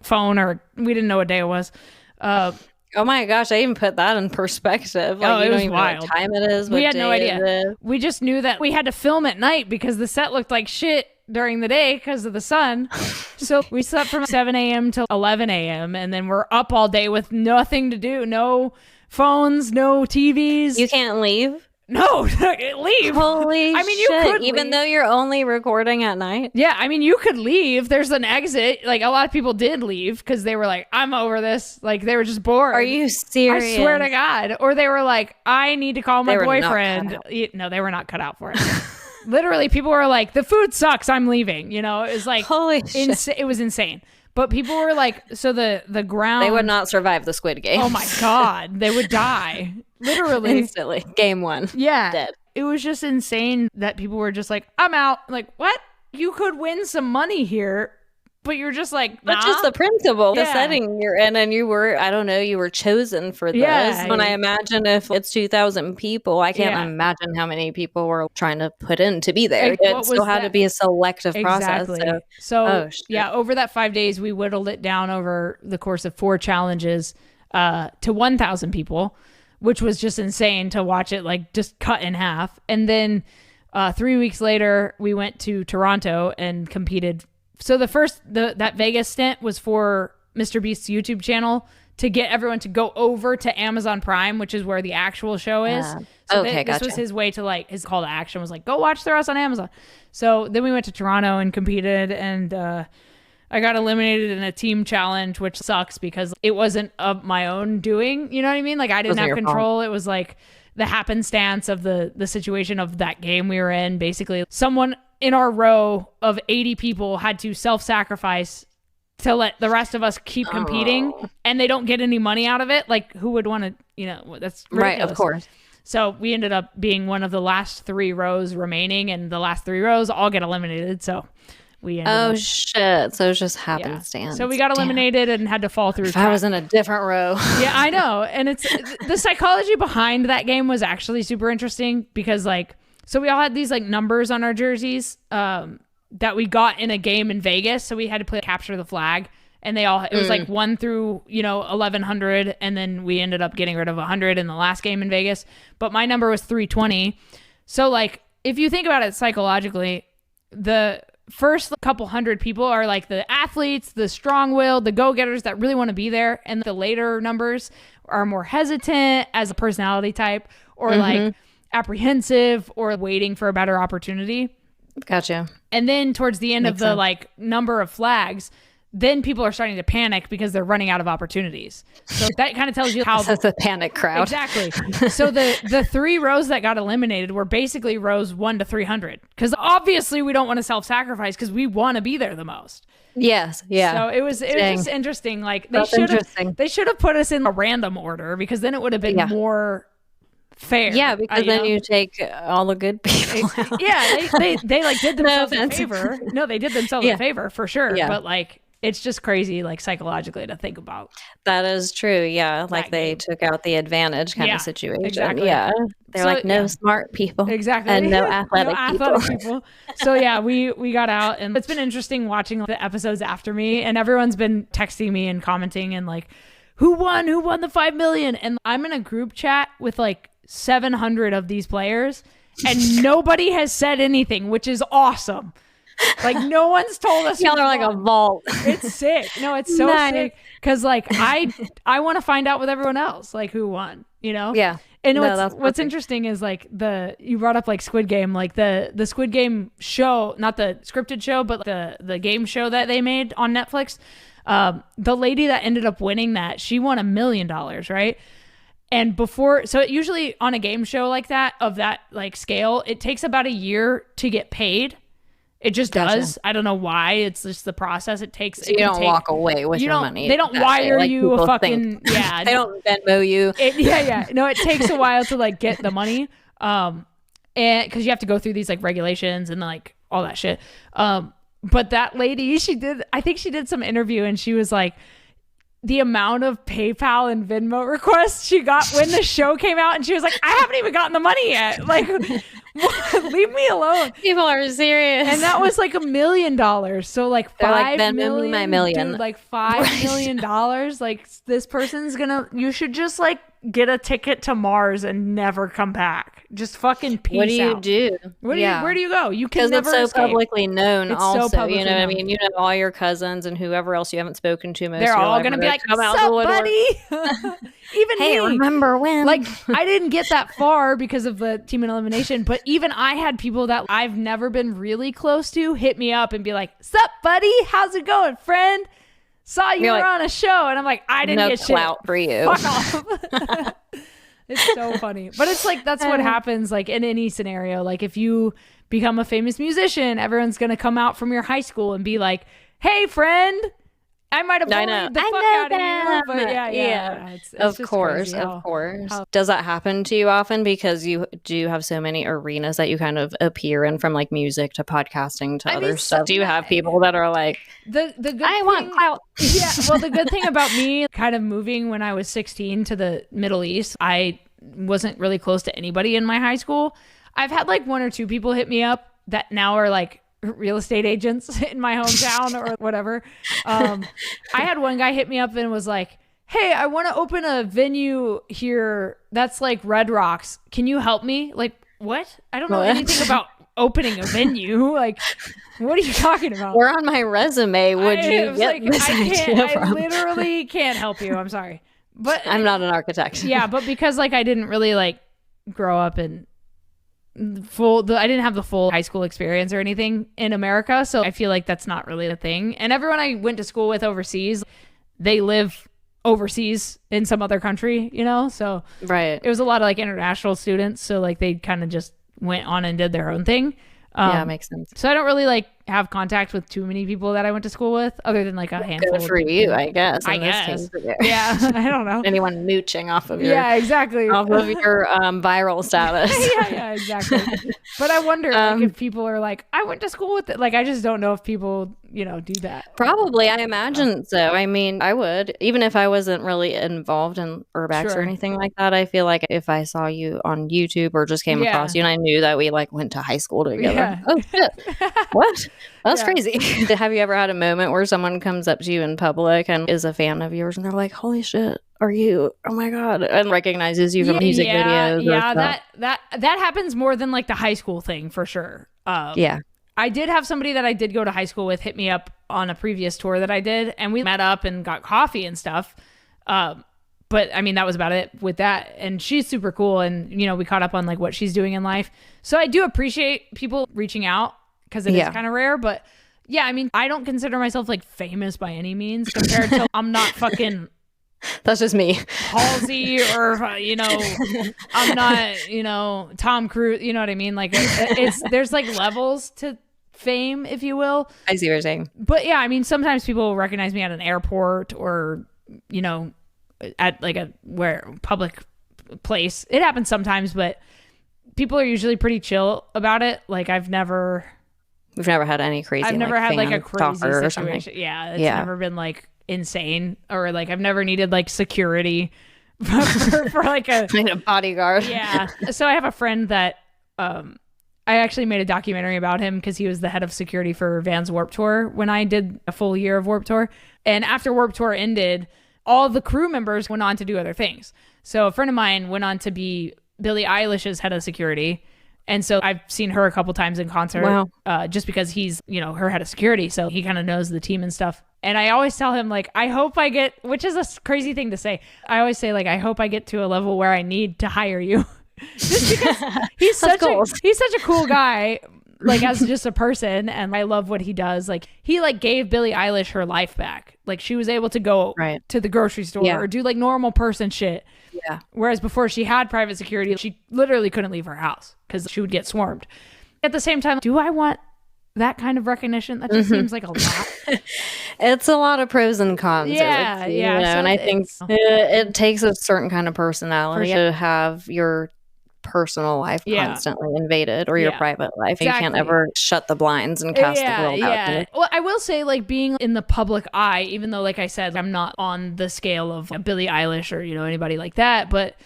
phone or we didn't know what day it was. Oh my gosh, I even put that in perspective. Like, it was wild. What time it is. We had no idea. We just knew that we had to film at night because the set looked like shit during the day because of the sun. So we slept from 7 a.m. to 11 a.m. and then we're up all day with nothing to do. No phones, no TVs. You can't leave? No, leave. Holy I mean, shit. you could even leave. though you're only recording at night? Yeah, I mean, you could leave. There's an exit. Like, a lot of people did leave because they were like, I'm over this. Like, they were just bored. Are you serious? I swear to God. Or they were like, I need to call my boyfriend. No, they were not cut out for it. Literally, people were like, the food sucks. I'm leaving. You know, it was like, holy shit. It was insane. But people were like, so the ground. They would not survive the Squid Game. Oh my God. They would die. Literally. Instantly. Game 1. Yeah. Dead. It was just insane that people were just like, I'm out. Like, what? You could win some money here, but you're just like, nah. But just the principle, Yeah. the setting you're in, and you were, I don't know, you were chosen for this. Yeah. When I imagine if it's 2,000 people, I can't imagine how many people were trying to put in to be there. Like, it still had to be a selective process. So over that 5 days, we whittled it down over the course of 4 challenges to 1,000 people, which was just insane to watch it like just cut in half. And then 3 weeks later, we went to Toronto and competed. So that Vegas stint was for Mr. Beast's YouTube channel to get everyone to go over to Amazon Prime, which is where the actual show is. So this was his way to like, his call to action was like, go watch the rest on Amazon. So then we went to Toronto and competed, and I got eliminated in a team challenge, which sucks because it wasn't of my own doing. You know what I mean? Like, I didn't have control. It was like the happenstance of the situation of that game we were in. Basically, someone in our row of 80 people had to self-sacrifice to let the rest of us keep competing, and they don't get any money out of it. Like, who would want to, that's ridiculous. Right, of course. So we ended up being one of the last 3 rows remaining, and the last 3 rows all get eliminated. So we ended up, shit. So it was just happenstance. So we got eliminated and had to fall through. If I was in a different row. Yeah, I know. And it's the psychology behind that game was actually super interesting because, like, so we all had these like numbers on our jerseys that we got in a game in Vegas. So we had to play capture the flag, and it was like 1 through 1100, and then we ended up getting rid of 100 in the last game in Vegas. But my number was 320. So like, if you think about it psychologically, the first couple hundred people are like the athletes, the strong-willed, the go-getters that really want to be there, and the later numbers are more hesitant as a personality type, or like apprehensive, or waiting for a better opportunity. Gotcha. And then towards the end Makes of the sense. like number of flags, then people are starting to panic because they're running out of opportunities. So that kind of tells you how That's a panic crowd. Exactly. So the 3 rows that got eliminated were basically rows 1 to 300, because obviously we don't want to self-sacrifice because we want to be there the most. Yes. Yeah. So it was just interesting. Like they should have put us in a random order, because then it would have been more fair. Yeah, because then you take all the good people out. Yeah, they like did themselves a favor. No, they did themselves a favor for sure. Yeah. But like, it's just crazy, like psychologically, to think about. That is true. Yeah, like they took out the advantage kind of situation. Exactly. Yeah, they're like no smart people, exactly, and no athletic people. So yeah, we got out, and it's been interesting watching the episodes after me, and everyone's been texting me and commenting and like, who won the 5 million? And I'm in a group chat with like 700 of these players, and nobody has said anything, which is awesome. Like no one's told us. Y'all are like a vault. It's sick. No, it's so sick. Because like I want to find out with everyone else, like who won, you know? Yeah. And what's interesting is like you brought up like Squid Game, like the Squid Game show, not the scripted show, but the game show that they made on Netflix. The lady that ended up winning that, she won $1 million, right? And so usually on a game show like that, of that like scale, it takes about a year to get paid. It just does. I don't know why. It's just the process it takes. So you don't walk away with your money. They don't wire you a fucking they don't Venmo you. No, it takes a while to like get the money, and because you have to go through these like regulations and like all that shit. But that lady, I think she did some interview, and she was like, the amount of PayPal and Venmo requests she got when the show came out, and she was like, I haven't even gotten the money yet. Like, leave me alone. People are serious. And that was like $1 million. So like $5 million. My million. Dude, like $5 million. Like this person's you should just like get a ticket to Mars and never come back. Just fucking peace out. What do you do? Where do you go? You can never it's so escape. Publicly known. It's also, so publicly you know what I known. mean? You know, all your cousins and whoever else you haven't spoken to most. They're all going to be like, "Sup, buddy?" Even hey, me. Remember when? Like, I didn't get that far because of the team elimination, but even I had people that I've never been really close to hit me up and be like, "Sup, buddy? How's it going, friend? Saw you were on a show," and I'm like, "I didn't get clout shit for you. Fuck off." It's so funny, but it's like that's what happens. Like in any scenario, like if you become a famous musician, everyone's gonna come out from your high school and be like, "Hey, friend, I might have bullied the fuck out of you," but yeah. It's of just course, crazy of course. Does that happen to you often? Because you do have so many arenas that you kind of appear in, from like music to podcasting to other stuff. Do you have people that are like, the good want clout? Yeah. Well, the good thing about me kind of moving when I was 16 to the Middle East, I wasn't really close to anybody in my high school. I've had like 1 or 2 people hit me up that now are like real estate agents in my hometown or whatever. I had one guy hit me up and was like, "Hey, I want to open a venue here that's like Red Rocks. Can you help me?" Like, what? I don't know anything about opening a venue. Like, what are you talking about? Where on my resume would you get this idea from? I literally can't help you. I'm sorry. But I'm not an architect. Yeah, but because like I didn't really like grow up in I didn't have the full high school experience or anything in America, so I feel like that's not really a thing. And everyone I went to school with overseas, they live overseas in some other country, you know? So right. It was a lot of like international students, so like they kind of just went on and did their own thing. Yeah, makes sense. So I don't really like have contact with too many people that I went to school with, other than like a handful. Good for you, I guess. I guess. Yeah, I don't know. Anyone mooching off of your exactly off of your viral status. yeah, exactly. But I wonder like, if people are like, I went to school with it. Like, I just don't know if people, do that. Probably, I imagine so. I mean, I would, even if I wasn't really involved in urbex or anything like that. I feel like if I saw you on YouTube or just came across you and I knew that we like went to high school together. Yeah. Oh shit! What? That's crazy. Have you ever had a moment where someone comes up to you in public and is a fan of yours and they're like, "Holy shit, are you? Oh my god!" and recognizes you from music videos? Yeah, that happens more than like the high school thing for sure. Yeah. I did have somebody that I did go to high school with hit me up on a previous tour that I did, and we met up and got coffee and stuff. But I mean, that was about it with that. And she's super cool. And, you know, we caught up on like what she's doing in life. So I do appreciate people reaching out because it is kind of rare. But yeah, I mean, I don't consider myself like famous by any means compared to I'm not fucking. That's just me. Halsey or, you know, I'm not, you know, Tom Cruise. You know what I mean? Like there's like levels to fame, if you will. I see what you're saying. But yeah, I mean, sometimes people recognize me at an airport or, you know, at like a public place. It happens sometimes, but people are usually pretty chill about it. Like we've never had any crazy. I've never had like a crazy situation. Yeah, it's yeah. never been like insane or like I've never needed like security for like a bodyguard. Yeah. So I have a friend that I actually made a documentary about him because he was the head of security for Vans Warped Tour when I did a full year of Warped Tour. And after Warped Tour ended, all the crew members went on to do other things. So a friend of mine went on to be Billie Eilish's head of security. And so I've seen her a couple times in concert just because he's, you know, her head of security. So he kind of knows the team and stuff. And I always tell him, like, I hope I get, which is a crazy thing to say. I always say, like, I hope I get to a level where I need to hire you. Just because he's such a cool guy. Like as just a person, and I love what he does. Like he like gave Billie Eilish her life back. Like she was able to go to the grocery store or do like normal person shit. Yeah. Whereas before she had private security, she literally couldn't leave her house because she would get swarmed. At the same time, do I want that kind of recognition? That just seems like a lot. It's a lot of pros and cons. Yeah, you know, and I think it takes a certain kind of personality to have your personal life constantly invaded or your private life. Exactly. You can't ever shut the blinds and cast the world out. Well, I will say like being in the public eye, even though like I said, I'm not on the scale of Billie Eilish or, you know, anybody like that, but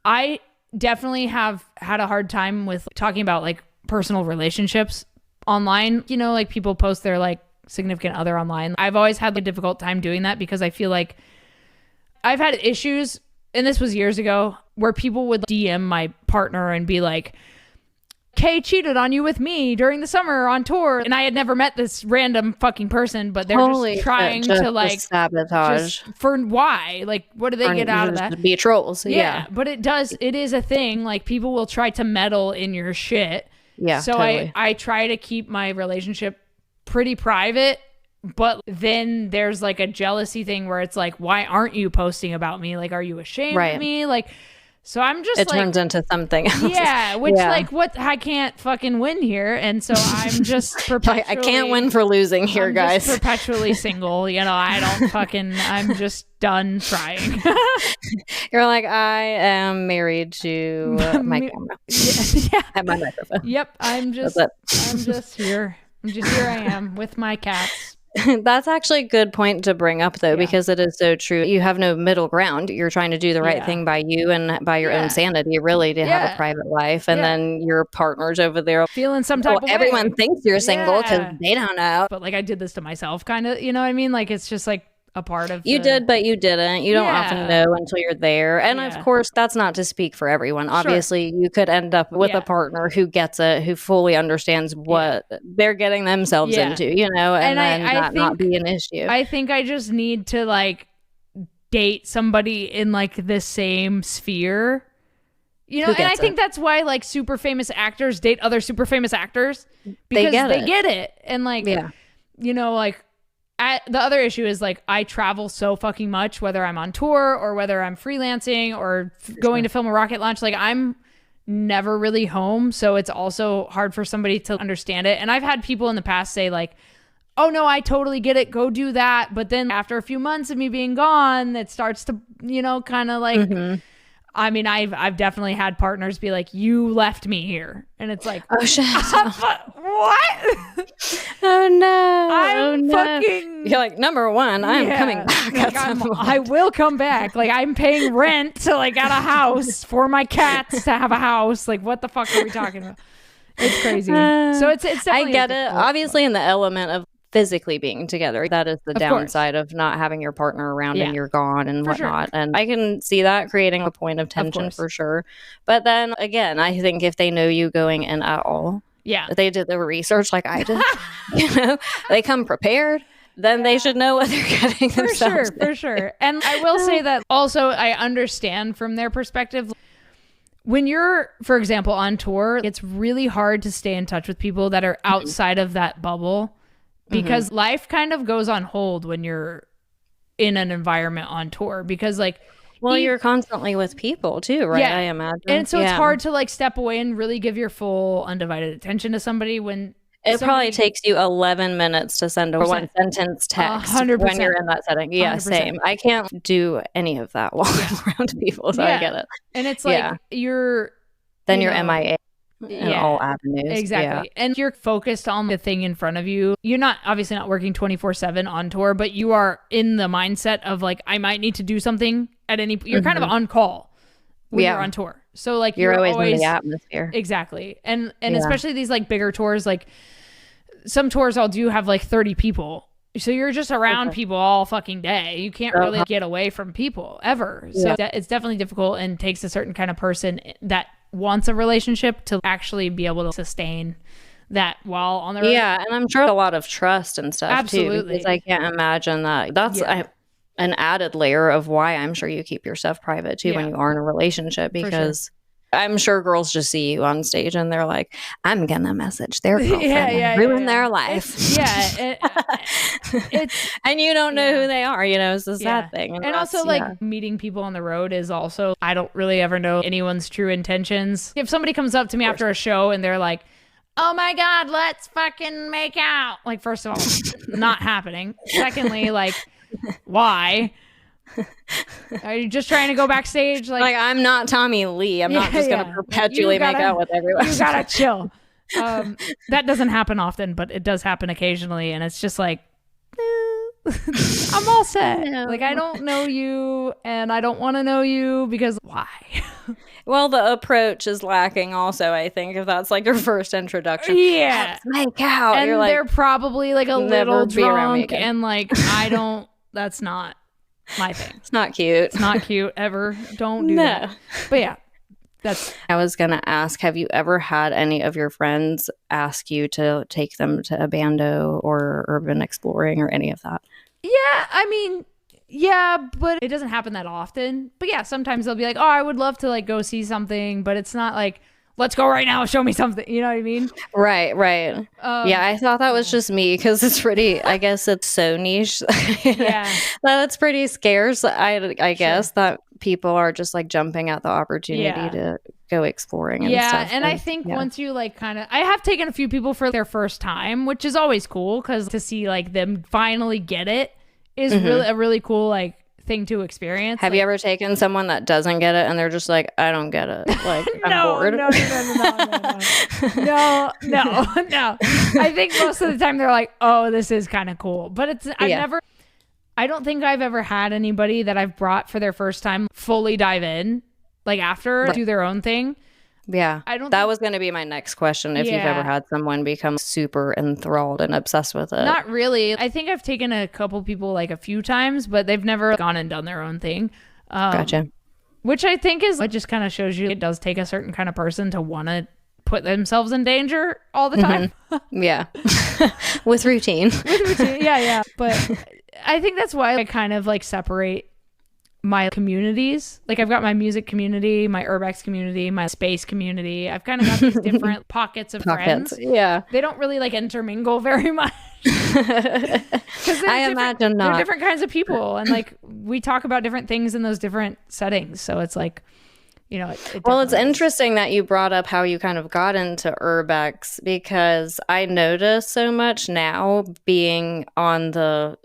I definitely have had a hard time with talking about like personal relationships online. You know, like people post their like significant other online. I've always had a difficult time doing that because I feel like I've had issues, and this was years ago, where people would DM my partner and be like, Kay cheated on you with me during the summer on tour. And I had never met this random fucking person, but they're just trying to like sabotage. For why? Like, what do they get out of that? Be trolls. Yeah. But it is a thing. Like people will try to meddle in your shit. Yeah. So totally. I try to keep my relationship pretty private. But then there's like a jealousy thing where it's like, why aren't you posting about me? Like, are you ashamed of me? Like, so I'm just it turns into something else. Yeah, which like what I can't fucking win here. And so I'm just perpetually I can't win for losing here, guys. Just perpetually single. You know, I don't fucking I'm just done trying. You're like, I am married to my camera. Yeah. And my microphone. Yep. I'm just here. I am with my cats. That's actually a good point to bring up, though, because it is so true. You have no middle ground. You're trying to do the right thing by you and by your own sanity, really, to have a private life. And then your partner's over there feeling some type of way. Everyone thinks you're single because they don't know. But like I did this to myself, kind of, you know what I mean? Like it's just like a part of you did, but you didn't. You don't often know until you're there. And of course, that's not to speak for everyone. Obviously, you could end up with a partner who gets it, who fully understands what they're getting themselves into, you know, and then that not be an issue. I think I just need to like date somebody in like the same sphere. You know, and I think that's why like super famous actors date other super famous actors because they get it. And like, you know, like the other issue is like I travel so fucking much, whether I'm on tour or whether I'm freelancing or going to film a rocket launch. Like I'm never really home. So it's also hard for somebody to understand it. And I've had people in the past say like, oh no, I totally get it. Go do that. But then after a few months of me being gone, it starts to, you know, kind of like, I mean, I've definitely had partners be like, you left me here. And it's like, oh shit. What? Oh no. I'm fucking. You're like, number one, I'm coming back. Like I will come back. Like I'm paying rent to like at a house for my cats to have a house. Like what the fuck are we talking about? It's crazy. So it's I get it. Obviously in the element of physically being together, that is the downside of not having your partner around and you're gone and whatnot. And I can see that creating a point of tension for sure. But then again, I think if they know you going in at all, Yeah. If they did the research like I did, they come prepared, then they should know what they're getting themselves For sure. And I will say that also I understand from their perspective. When you're, for example, on tour, it's really hard to stay in touch with people that are outside of that bubble because life kind of goes on hold when you're in an environment on tour because you're constantly with people too, right? Yeah. I imagine. And so it's hard to step away and really give your full undivided attention to somebody when probably takes you 11 minutes to send a 1 sentence text 100%. when you're in that setting. Yeah, 100%. Same. I can't do any of that while I'm around people, so I get it. And it's you're MIA in all avenues. Exactly. Yeah. And you're focused on the thing in front of you. You're not obviously not working 24/7 on tour, but you are in the mindset of I might need to do something at any you're kind of on call when you're on tour. So you're always in the atmosphere. Exactly. And especially these bigger tours, some tours I'll do have 30 people. So you're just around people all fucking day. You can't really get away from people ever. So it's definitely difficult and takes a certain kind of person that wants a relationship to actually be able to sustain that while on the road. Yeah, and I'm sure a lot of trust and stuff too. Because I can't imagine that. That's an added layer of why I'm sure you keep your stuff private too when you are in a relationship, because I'm sure girls just see you on stage and they're like, I'm gonna message their girlfriend and ruin their life. And you don't know who they are, it's a sad thing. And also meeting people on the road is also, I don't really ever know anyone's true intentions. If somebody comes up to me after a show and they're like, oh my God, let's fucking make out. First of all, not happening. Secondly, why? Are you just trying to go backstage? I'm not Tommy Lee. I'm not just going to perpetually make out with everyone. You gotta chill. That doesn't happen often, but it does happen occasionally. And it's just I'm all set. No. I don't know you and I don't want to know you because why? Well, the approach is lacking also, I think, if that's your first introduction. Yeah. Let's make out. And they're probably a little drunk and I don't, that's not my thing. It's not cute. It's not cute ever. Don't do that. But yeah, I was going to ask, have you ever had any of your friends ask you to take them to a bando or urban exploring or any of that? Yeah, I mean, yeah, but it doesn't happen that often. But yeah, sometimes they'll be like, oh, I would love to go see something, but it's not let's go right now, show me something. You know what I mean? Right. Yeah, I thought that was just me because it's pretty, I guess it's so niche. That's pretty scarce. I guess that people are just like jumping at the opportunity to go exploring and stuff. And I think once you like kind of, I have taken a few people for their first time, which is always cool because to see like them finally get it is really a really cool like thing to experience. Have you ever taken someone that doesn't get it and they're just like, I don't get it, like I'm bored? No. I think most of the time they're like, oh, this is kind of cool, but it's I don't think I've ever had anybody that I've brought for their first time fully dive in, like after do their own thing. Yeah, that was going to be my next question. If you've ever had someone become super enthralled and obsessed with it. Not really. I think I've taken a couple people like a few times, but they've never gone and done their own thing. Gotcha. Which I think is, it just kind of shows you it does take a certain kind of person to want to put themselves in danger all the time. Yeah. With routine. Yeah. But I think that's why I kind of like separate my communities. Like I've got my music community, my urbex community, my space community. I've kind of got these different pockets of friends. Yeah. They don't really like intermingle very much. I imagine not. They're different kinds of people. And like we talk about different things in those different settings. So it's like, you know, it's interesting that you brought up how you kind of got into urbex, because I notice so much now being on the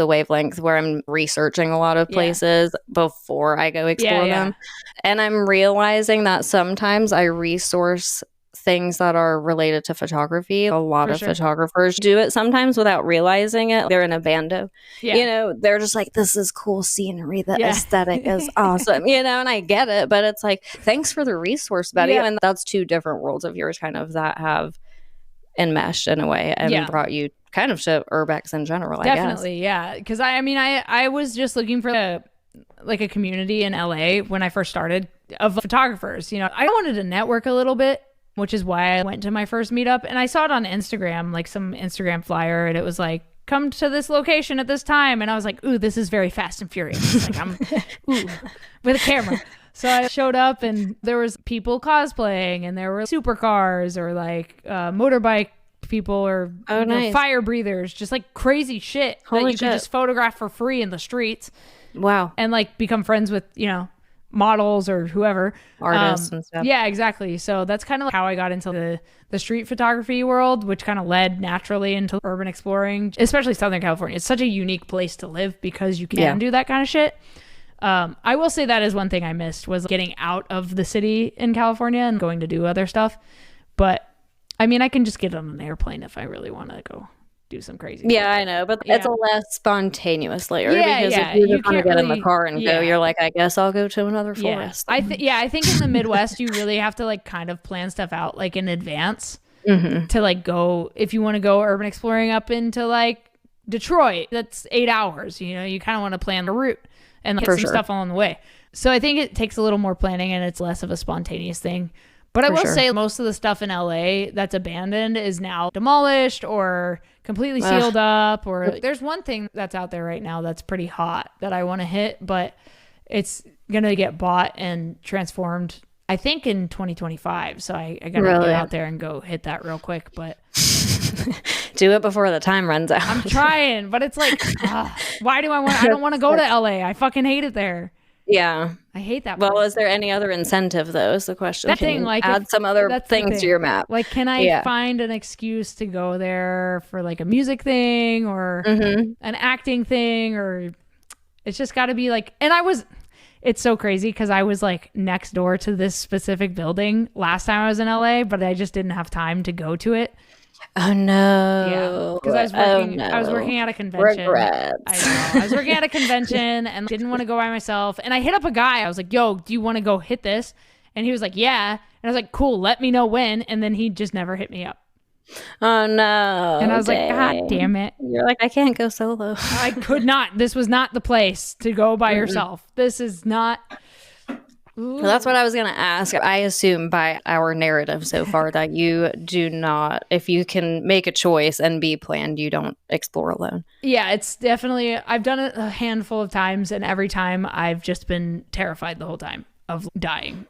wavelength where I'm researching a lot of places before I go explore them. And I'm realizing that sometimes I resource things that are related to photography. A lot of photographers do it sometimes without realizing it. They're in a bando. Yeah. You know, they're just like, this is cool scenery. The aesthetic is awesome. You know, and I get it. But it's like, thanks for the resource, Betty. And that's two different worlds of yours kind of that have enmeshed in a way and brought you kind of to urbex in general, I guess. Definitely, yeah. Because I was just looking for a community in LA when I first started of photographers. You know, I wanted to network a little bit which is why I went to my first meetup. And I saw it on Instagram, like some Instagram flyer, and it was like, come to this location at this time. And I was like, ooh, this is very Fast and Furious. Like I'm with a camera. So I showed up and there was people cosplaying and there were supercars or like motorbike people or nice. Fire breathers, just like crazy shit that you can just photograph for free in the streets. Wow. And like become friends with, models or whoever. Artists and stuff. Yeah, exactly. So that's kind of how I got into the street photography world, which kind of led naturally into urban exploring, especially Southern California. It's such a unique place to live because you can do that kind of shit. I will say that is one thing I missed was getting out of the city in California and going to do other stuff. But I mean, I can just get on an airplane if I really want to go do some crazy stuff. I know, but it's a less spontaneous layer because if you just want to get in the car and go, you're like, I guess I'll go to another forest. I think in the Midwest you really have to like kind of plan stuff out like in advance to like go, if you want to go urban exploring up into like Detroit, that's 8 hours, you kind of want to plan the route and like, get some stuff along the way. So I think it takes a little more planning and it's less of a spontaneous thing. But I will say most of the stuff in LA that's abandoned is now demolished or completely sealed up. Or there's one thing that's out there right now that's pretty hot that I want to hit, but it's going to get bought and transformed, I think, in 2025. So I got to get out there and go hit that real quick. But do it before the time runs out. I'm trying, but it's like, why do I don't want to go to LA. I fucking hate it there. Yeah. I hate that. Well, is there any other incentive though? Is the question. That thing, like, add some other things to your map. Like, can I find an excuse to go there for like a music thing or an acting thing, or it's just got to be like, and it's so crazy because I was like next door to this specific building last time I was in LA, but I just didn't have time to go to it. Oh no! Yeah, because I was working at a convention. Regrets. I know. I was working at a convention and didn't want to go by myself. And I hit up a guy. I was like, "Yo, do you want to go hit this?" And he was like, "Yeah." And I was like, "Cool, let me know when." And then he just never hit me up. Oh no! And I was like, "God damn it!" You're like, I can't go solo. I could not. This was not the place to go by yourself. This is not. Well, that's what I was going to ask. I assume by our narrative so far that you do not, if you can make a choice and be planned, you don't explore alone. Yeah, it's definitely, I've done it a handful of times, and every time I've just been terrified the whole time of dying.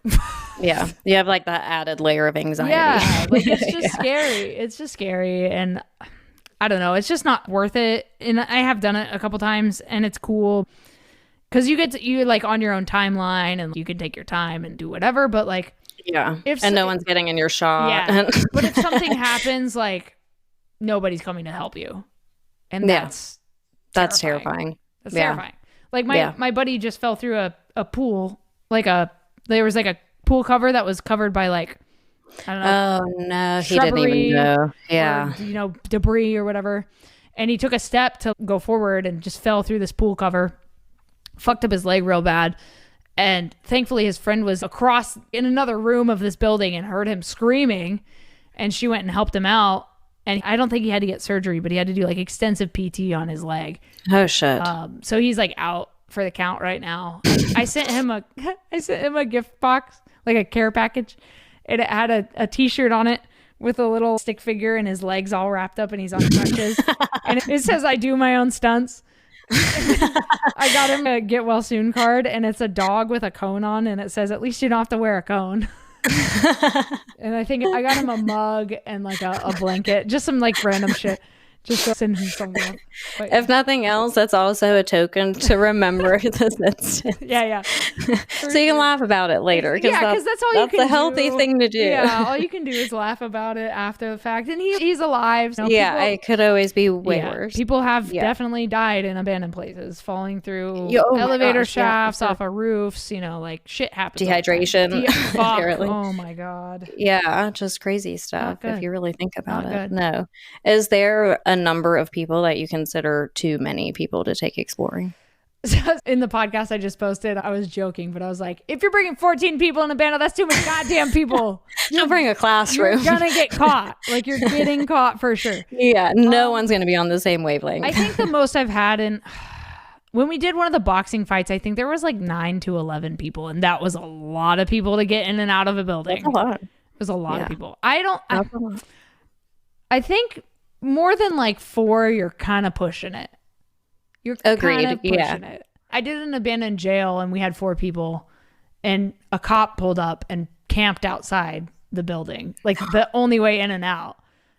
Yeah, you have like that added layer of anxiety. Yeah, like it's just scary. It's just scary, and I don't know, it's just not worth it. And I have done it a couple times, and it's cool. Because you're like on your own timeline and you can take your time and do whatever, but like, and no one's getting in your shot. Yeah. But if something happens, like nobody's coming to help you. And that's terrifying. That's terrifying. Like my buddy just fell through a pool, there was like a pool cover that was covered by like, I don't know. Oh no, he didn't even know. Yeah. Or, debris or whatever. And he took a step to go forward and just fell through this pool cover. Fucked up his leg real bad, and thankfully his friend was across in another room of this building and heard him screaming, and she went and helped him out. And I don't think he had to get surgery, but he had to do like extensive PT on his leg. Oh shit. So he's like out for the count right now. I sent him a gift box, like a care package, and it had a t-shirt on it with a little stick figure and his legs all wrapped up and he's on crutches. And it says, "I do my own stunts." I got him a get well soon card, and it's a dog with a cone on, and it says, "At least you don't have to wear a cone." And I think I got him a mug and like a blanket, just some like random shit, just to send him somewhere. But, if nothing else, that's also a token to remember this instance. Yeah. So you can laugh about it later. Because that's all you can do. That's a healthy thing to do. Yeah, all you can do is laugh about it after the fact. And he's alive. So it could always be way worse. People have definitely died in abandoned places, falling through elevator shafts, off of roofs, like shit happens. Dehydration. Apparently. Oh my God. Yeah, just crazy stuff if you really think about it. No. Is there a number of people that you consider too many people to take exploring? So in the podcast I just posted, I was joking, but I was like, if you're bringing 14 people in a band, that's too many goddamn people. You'll bring a classroom. You're gonna get caught. Like, you're getting caught for sure. Yeah, no one's gonna be on the same wavelength. I think the most I've had when we did one of the boxing fights, I think there was like 9 to 11 people, and that was a lot of people to get in and out of a building. That's a lot. was a lot of Yeah. people. That's a lot. I think more than like 4, you're kind of pushing it. You're Agreed. kind of pushing it. I did an abandoned jail and we had 4 people and a cop pulled up and camped outside the building, like the only way in and out.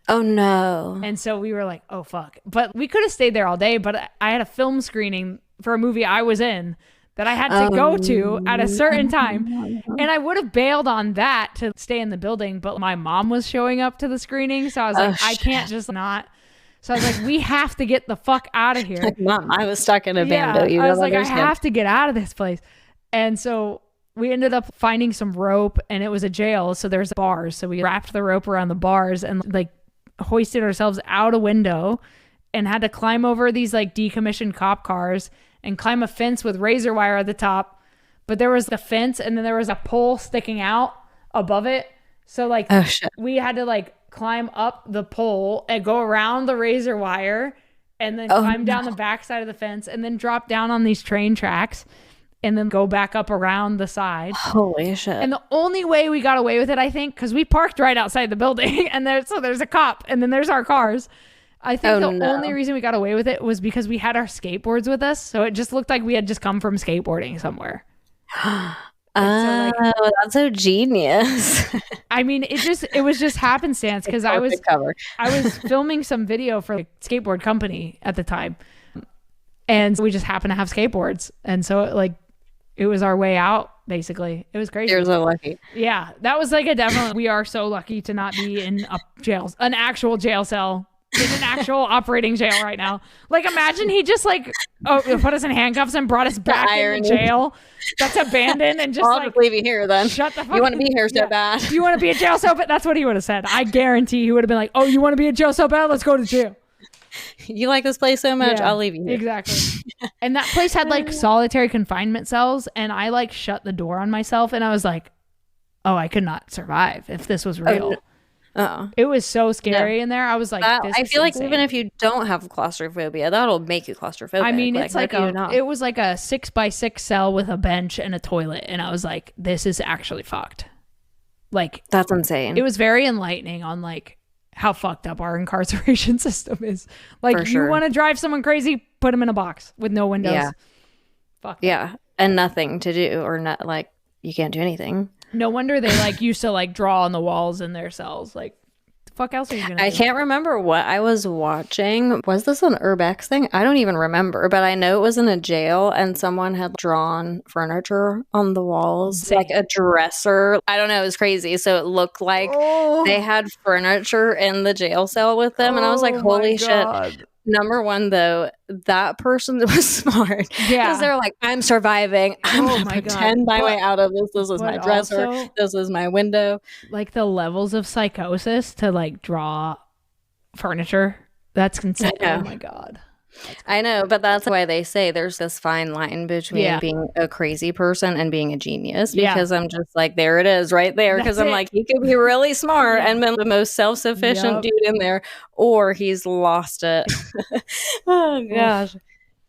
Oh no. And so we were like, oh fuck. But we could have stayed there all day, but I had a film screening for a movie I was in that I had to go to at a certain time. And I would have bailed on that to stay in the building, but my mom was showing up to the screening. So I was like, I can't just not. So I was like, we have to get the fuck out of here. Like, Mom, I was stuck in a bando. I was like, I have to get out of this place. And so we ended up finding some rope and it was a jail. So there's bars. So we wrapped the rope around the bars and like hoisted ourselves out a window and had to climb over these like decommissioned cop cars and climb a fence with razor wire at the top. But there was the fence and then there was a pole sticking out above it. So like we had to like climb up the pole and go around the razor wire and then climb down the backside of the fence and then drop down on these train tracks and then go back up around the side. Holy shit. And the only way we got away with it, I think, because we parked right outside the building and there's a cop and then there's our cars. I think the only reason we got away with it was because we had our skateboards with us. So it just looked like we had just come from skateboarding somewhere. That's so genius. I mean, it was just happenstance because I was filming some video for a skateboard company at the time. And we just happened to have skateboards. And so it was our way out, basically. It was crazy. You're so lucky. Yeah, that was like we are so lucky to not be in an actual jail cell, in an actual operating jail right now. Like, imagine he just put us in handcuffs and brought us back into jail that's abandoned and just I'll just leave you here then. Shut the fuck up. You want to be here so bad. You want to be in jail so bad? That's what he would have said. I guarantee he would have been like, oh, you want to be in jail so bad? Let's go to jail. You like this place so much, I'll leave you here. Exactly. And that place had like solitary confinement cells and I like shut the door on myself and I was like, oh, I could not survive if this was real. It was so scary in there. I was like, I feel like even if you don't have claustrophobia, that'll make you claustrophobic. I mean, it's it was like a 6x6 cell with a bench and a toilet. And I was like, this is actually fucked. Like, that's insane. It was very enlightening on like how fucked up our incarceration system is. Like, you want to drive someone crazy, put them in a box with no windows. Yeah. Fuck. Yeah. And nothing to do or not, like, you can't do anything. No wonder they like used to like draw on the walls in their cells. Like, the fuck else are you gonna do? I can't remember what I was watching. Was this an urbex thing? I don't even remember, but I know it was in a jail and someone had drawn furniture on the walls, like a dresser. I don't know, it was crazy. So it looked like they had furniture in the jail cell with them. And I was like, holy shit. Number one, though, that person was smart. Yeah. Because they're like, I'm surviving. I'm going to pretend my way out of this. This is my dresser. Also, this is my window. Like the levels of psychosis to like draw furniture. That's insane. Oh my God. I know, but that's why they say there's this fine line between being a crazy person and being a genius, because I'm just like, there it is right there, because I'm like, he could be really smart and been the most self-sufficient dude in there, or he's lost it. Oh gosh.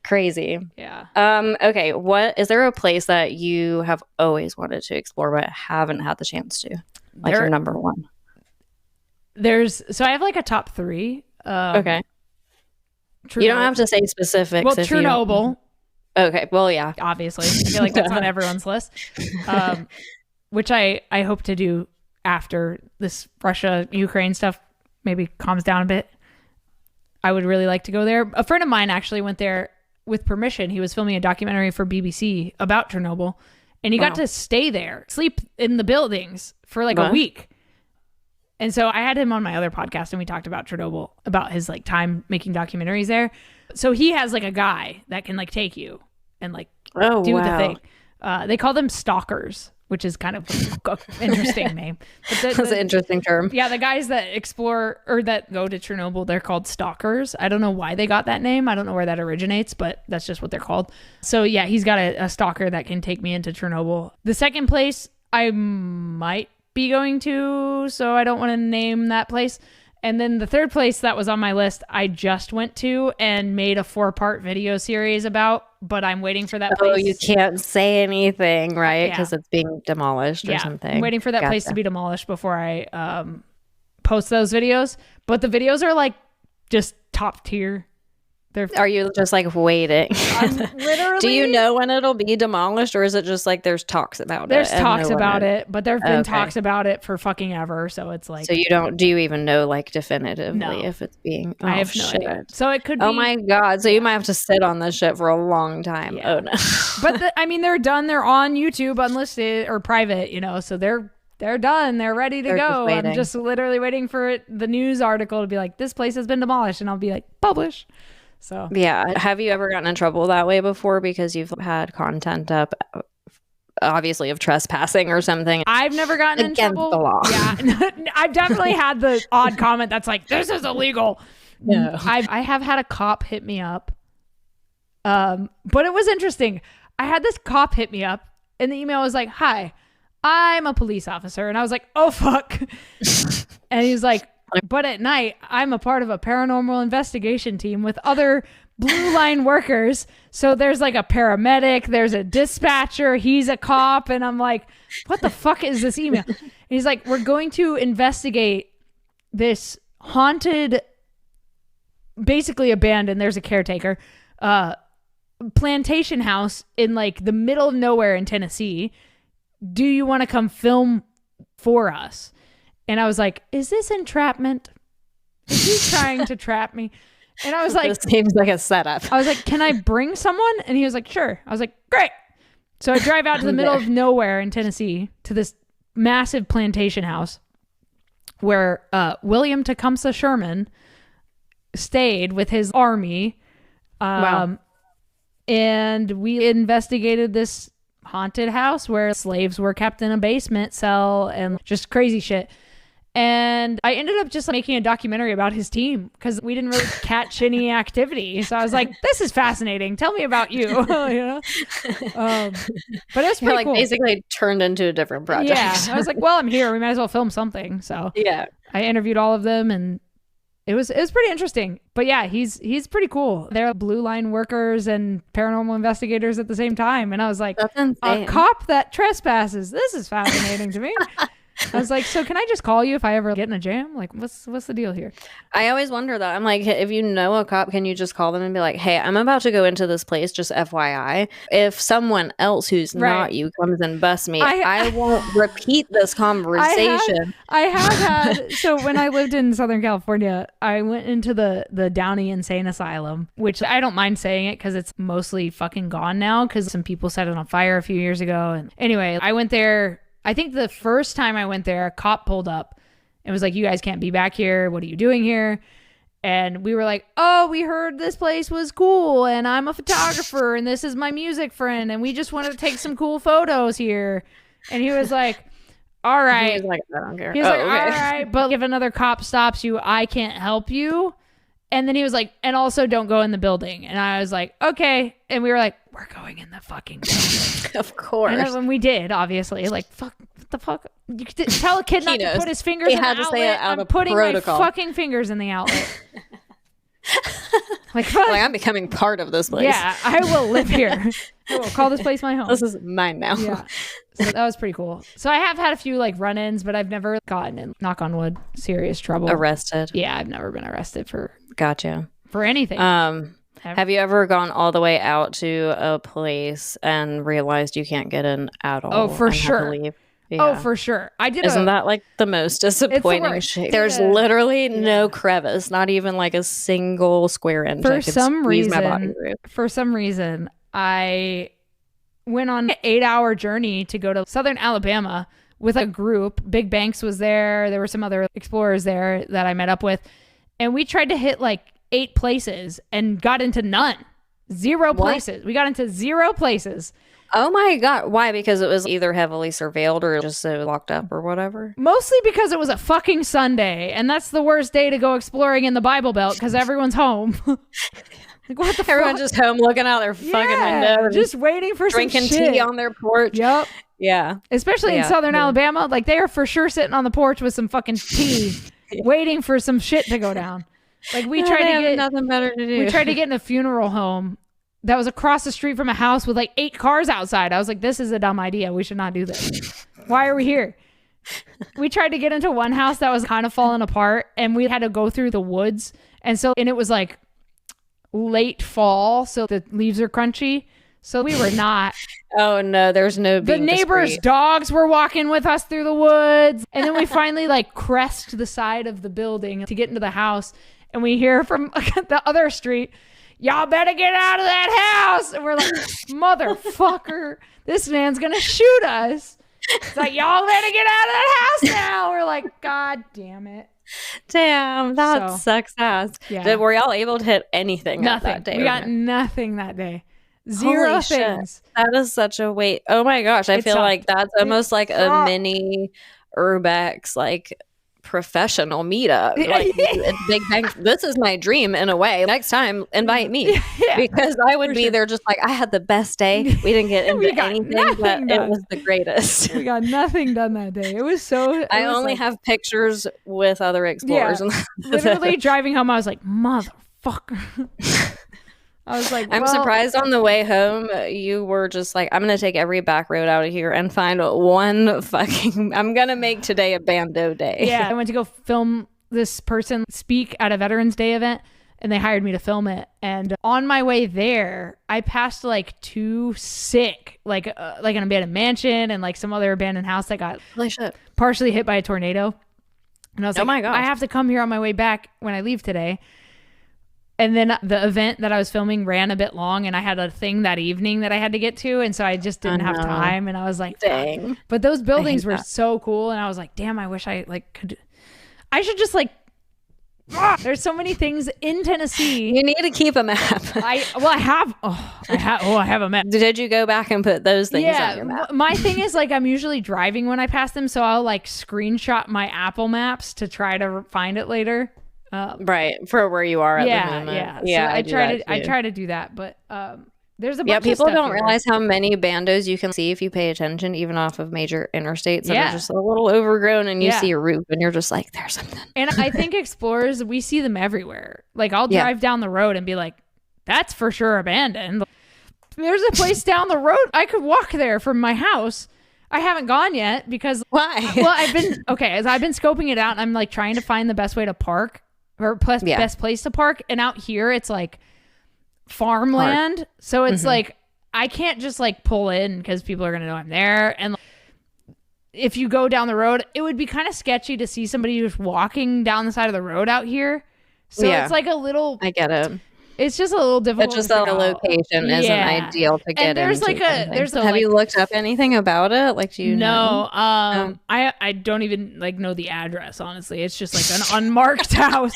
Crazy. Yeah. Okay, what is there a place that you have always wanted to explore but haven't had the chance to? Like your number one? So I have like a top 3. Okay. You don't have to say specifics. Well, Chernobyl. Okay. Well, yeah. Obviously. I feel like that's on everyone's list. Which I hope to do after this Russia-Ukraine stuff maybe calms down a bit. I would really like to go there. A friend of mine actually went there with permission. He was filming a documentary for BBC about Chernobyl. And he got to stay there, sleep in the buildings for like a week. And so I had him on my other podcast and we talked about Chernobyl, about his like time making documentaries there. So he has like a guy that can like take you and like do the thing. They call them stalkers, which is kind of an interesting name. But That's an interesting term. Yeah, the guys that explore or that go to Chernobyl, they're called stalkers. I don't know why they got that name. I don't know where that originates, but that's just what they're called. So yeah, he's got a stalker that can take me into Chernobyl. The second place I might be going to, so I don't want to name that place, And then the third place that was on my list, I just went to and made a 4-part video series about, but I'm waiting for that place. Oh, you can't say anything, right? Because it's being demolished or something. I'm waiting for that place to be demolished before I post those videos. But the videos are like just top tier. Are you just like waiting? Literally. Do you know when it'll be demolished, or is it just like there's talks about There's talks about it, but there've been talks about it for fucking ever. So it's like. So do you even know like definitively if it's being? I have no idea. So it could be. Oh my God! So you might have to sit on this shit for a long time. Yeah. Oh no. But I mean, they're done. They're on YouTube, unlisted or private. So they're done. They're ready to go. I'm just literally waiting for the news article to be like, this place has been demolished, and I'll be like, publish. So yeah. Have you ever gotten in trouble that way before because you've had content up, obviously of trespassing or something? I've never gotten in trouble. Against the law. Yeah. I've definitely had the odd comment that's like, this is illegal. No. I have had a cop hit me up. But it was interesting. I had this cop hit me up and the email was like, hi, I'm a police officer. And I was like, oh fuck. And he was like, but at night, I'm a part of a paranormal investigation team with other blue line workers. So there's like a paramedic, there's a dispatcher, he's a cop. And I'm like, what the fuck is this email? And he's like, we're going to investigate this haunted, basically abandoned, there's a caretaker, plantation house in like the middle of nowhere in Tennessee. Do you want to come film for us? And I was like, is this entrapment? Is he trying to trap me? And I was like, this seems like a setup. I was like, can I bring someone? And he was like, sure. I was like, great. So I drive out to the middle of nowhere in Tennessee to this massive plantation house where William Tecumseh Sherman stayed with his army. Wow. And we investigated this haunted house where slaves were kept in a basement cell and just crazy shit. And I ended up just making a documentary about his team because we didn't really catch any activity. So I was like, this is fascinating. Tell me about you. But it was pretty like cool. Basically turned into a different project. Yeah. I was like, well, I'm here. We might as well film something. So yeah, I interviewed all of them and it was pretty interesting. But yeah, he's pretty cool. They're blue line workers and paranormal investigators at the same time. And I was like, a cop that trespasses. This is fascinating to me. I was like, so can I just call you if I ever get in a jam? Like, what's the deal here? I always wonder that. I'm like, if you know a cop, can you just call them and be like, hey, I'm about to go into this place, just FYI. If someone else who's not you comes and busts me, I won't repeat this conversation. I have had, so when I lived in Southern California, I went into the Downey Insane Asylum, which I don't mind saying it because it's mostly fucking gone now because some people set it on fire a few years ago. And anyway, I went there. I think the first time I went there, a cop pulled up and was like, you guys can't be back here. What are you doing here? And we were like, oh, we heard this place was cool and I'm a photographer and this is my music friend and we just wanted to take some cool photos here. And he was like, all right. He was like, I don't care. He was like, all right, but if another cop stops you, I can't help you. And then he was like, and also don't go in the building. And I was like, okay. And we were like, we're going in the fucking building. Of course. And when we did, obviously, like, fuck, what the fuck? You could tell a kid not to put his fingers in the outlet. I'm putting protocol. My fucking fingers in the outlet. like I'm becoming part of this place. Yeah, I will live here. I will call this place my home. This is mine now. Yeah. So that was pretty cool. So I have had a few like run-ins, but I've never gotten in, knock on wood, serious trouble. Arrested. Yeah, I've never been arrested for anything. Have you ever gone all the way out to a place and realized you can't get in at all? Oh, for sure. Yeah. Oh, for sure. I did. Isn't that like the most disappointing shit? There's literally no crevice, not even like a single square inch. For some reason, I went on an 8-hour journey to go to Southern Alabama with a group. Big Banks was there. There were some other explorers there that I met up with. And we tried to hit like 8 places and got into none. 0 places. We got into 0 places. Oh my God. Why? Because it was either heavily surveilled or just so locked up or whatever? Mostly because it was a fucking Sunday. And that's the worst day to go exploring in the Bible Belt because everyone's home. Like, what the Everyone's just home looking out their fucking window. Just waiting for drinking some shit. Tea on their porch. Yep. Yeah. Especially in Southern Alabama. Like, they are for sure sitting on the porch with some fucking tea. waiting for some shit to go down. Like we tried to get nothing better to do. We tried to get in a funeral home that was across the street from a house with like 8 cars outside. I was like, this is a dumb idea. We should not do this. Why are we here? We tried to get into one house that was kind of falling apart, and we had to go through the woods. And it was like late fall, so the leaves are crunchy. So we were not. Oh no, there's no. The neighbors' dogs were walking with us through the woods, and then we finally like crest the side of the building to get into the house, and we hear from the other street, "Y'all better get out of that house!" And we're like, "Motherfucker, this man's gonna shoot us!" It's like, "Y'all better get out of that house now!" We're like, "God damn it!" Damn, that sucks ass. Yeah. Were y'all able to hit anything? Nothing. That day? We got nothing that day. Zero Holy things. Shit. That is such a weight. Oh my gosh. I feel like that's almost like a mini urbex, like professional meetup. Like Big Bang. This is my dream in a way. Next time, invite me because I would be there just like, I had the best day. We didn't get into anything, but it was the greatest. We got nothing done that day. It was so. I only have pictures with other explorers. Yeah, literally driving home, I was like, motherfucker. I was like, I'm surprised on the way home you were just like, I'm going to take every back road out of here and find one fucking, I'm going to make today a bando day. Yeah. I went to go film this person speak at a Veterans Day event, and they hired me to film it. And on my way there, I passed like 2 sick, like an abandoned mansion and like some other abandoned house that got partially hit by a tornado. And I was like, my God, I have to come here on my way back when I leave today. And then the event that I was filming ran a bit long, and I had a thing that evening that I had to get to. And so I just didn't have time. And I was like, dang. But those buildings were so cool. And I was like, damn, I wish I could. I should just there's so many things in Tennessee. You need to keep a map. I have a map. Did you go back and put those things on your map? My thing is I'm usually driving when I pass them. So I'll screenshot my Apple Maps to try to find it later. Right, for where you are at the moment. Yeah. So I try to do that, but there's a bunch of people stuff don't here. realize how many bandos you can see if you pay attention, even off of major interstates that are just a little overgrown, and you see a roof and you're just like, there's something. And I think explorers, we see them everywhere. Like I'll drive down the road and be like, that's for sure abandoned. There's a place down the road. I could walk there from my house. I haven't gone yet because why? Well, I've been scoping it out, and I'm trying to find the best way to park. Or best place to park, and out here it's farmland, so it's I can't just pull in because people are gonna know I'm there. And if you go down the road, it would be kind of sketchy to see somebody just walking down the side of the road out here. So it's a little. I get it. It's just a little difficult. It's just the location isn't ideal to get into. Have you looked up anything about it? Do you know? I don't even know the address, honestly. It's just an unmarked house.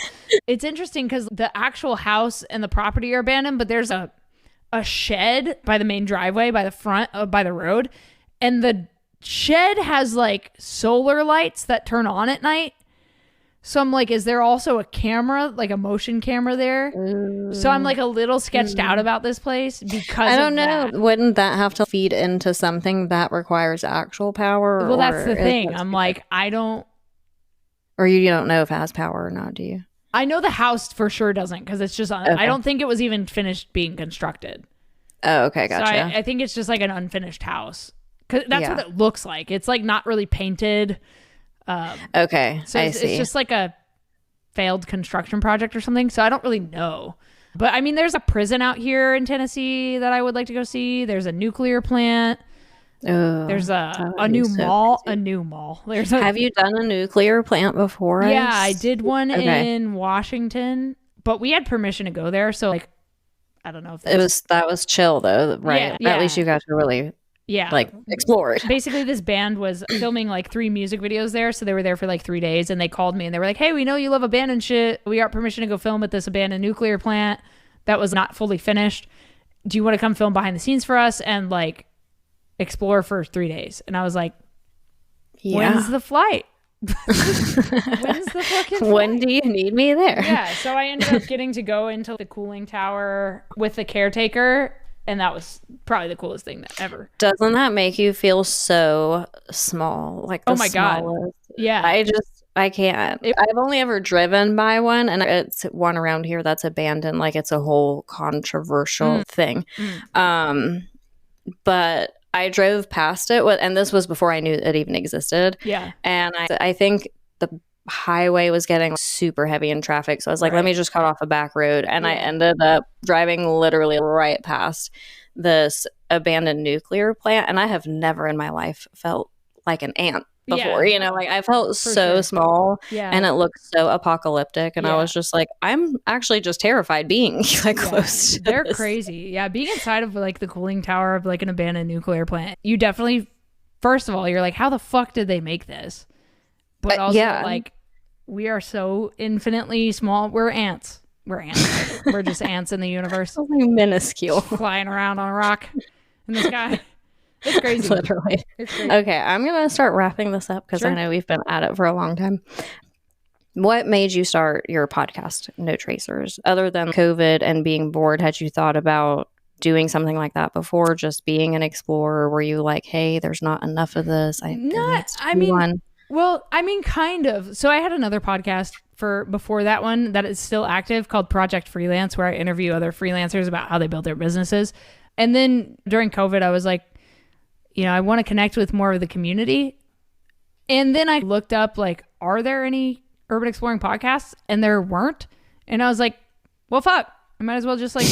It's interesting because the actual house and the property are abandoned, but there's a shed by the main driveway by the front by the road, and the shed has solar lights that turn on at night. So I'm is there also a camera, a motion camera there? So I'm a little sketched out about this place because I don't know. Wouldn't that have to feed into something that requires actual power? Well, that's the thing. I'm I don't. Or you don't know if it has power or not, do you? I know the house for sure doesn't, because it's just, I don't think it was even finished being constructed. Oh, okay, gotcha. So I think it's just an unfinished house. Because that's what it looks like. It's not really painted. Okay, so it's just a failed construction project or something. So I don't really know. But I mean, there's a prison out here in Tennessee that I would like to go see. There's a nuclear plant. There's a new mall. A new mall. Have you done a nuclear plant before? Yeah, I did one in Washington, but we had permission to go there. So I don't know if that was chill though, right? Yeah. At least you got to really. Yeah. Explore it. Basically, this band was filming 3 music videos there. So they were there for 3 days, and they called me and they were like, hey, we know you love abandoned shit. We got permission to go film at this abandoned nuclear plant that was not fully finished. Do you want to come film behind the scenes for us and explore for 3 days? And I was like, when's the flight? When's the fucking flight? When do you need me there? Yeah. So I ended up getting to go into the cooling tower with the caretaker. And that was probably the coolest thing ever. Doesn't that make you feel so small? Oh my God. Yeah. I can't. I've only ever driven by one, and it's one around here that's abandoned. Like, it's a whole controversial thing. But I drove past it, and this was before I knew it even existed. Yeah. And I think the highway was getting super heavy in traffic. So I was like, let me just cut off a back road. And I ended up driving literally right past this abandoned nuclear plant. And I have never in my life felt like an ant before, you know, like I felt so small and it looked so apocalyptic. And I was just like, I'm actually just terrified being like close to They're this. crazy. Yeah. Being inside of like the cooling tower of like an abandoned nuclear plant, you definitely, first of all, you're like, how the fuck did they make this? But also like, we are so infinitely small. We're ants. We're ants. We're just ants in the universe. Only minuscule. Flying around on a rock in the sky. It's crazy. Literally. It's crazy. Okay, I'm going to start wrapping this up because I know we've been at it for a long time. What made you start your podcast, No Tracers? Other than COVID and being bored, had you thought about doing something like that before, just being an explorer? Were you like, hey, there's not enough of this? Well, I mean, kind of. So I had another podcast before that one that is still active called Project Freelance, where I interview other freelancers about how they build their businesses. And then during COVID, I was like, you know, I want to connect with more of the community. And then I looked up, like, are there any urban exploring podcasts? And there weren't. And I was like, well, fuck, I might as well just like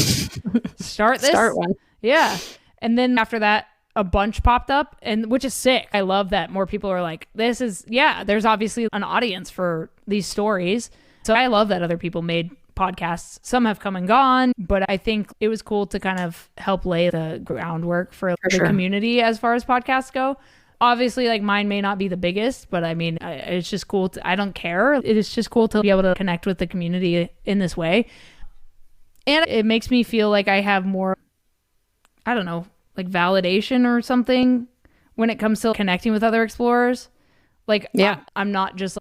start one. Yeah. And then after that, a bunch popped up, and which is sick. I love that more people are like, this is, there's obviously an audience for these stories. So I love that other people made podcasts. Some have come and gone, but I think it was cool to kind of help lay the groundwork for the community as far as podcasts go. Obviously, like, mine may not be the biggest, but I mean, it's just cool. I don't care. It is just cool to be able to connect with the community in this way. And it makes me feel like I have more, I don't know, like validation or something when it comes to connecting with other explorers. Like, I'm not just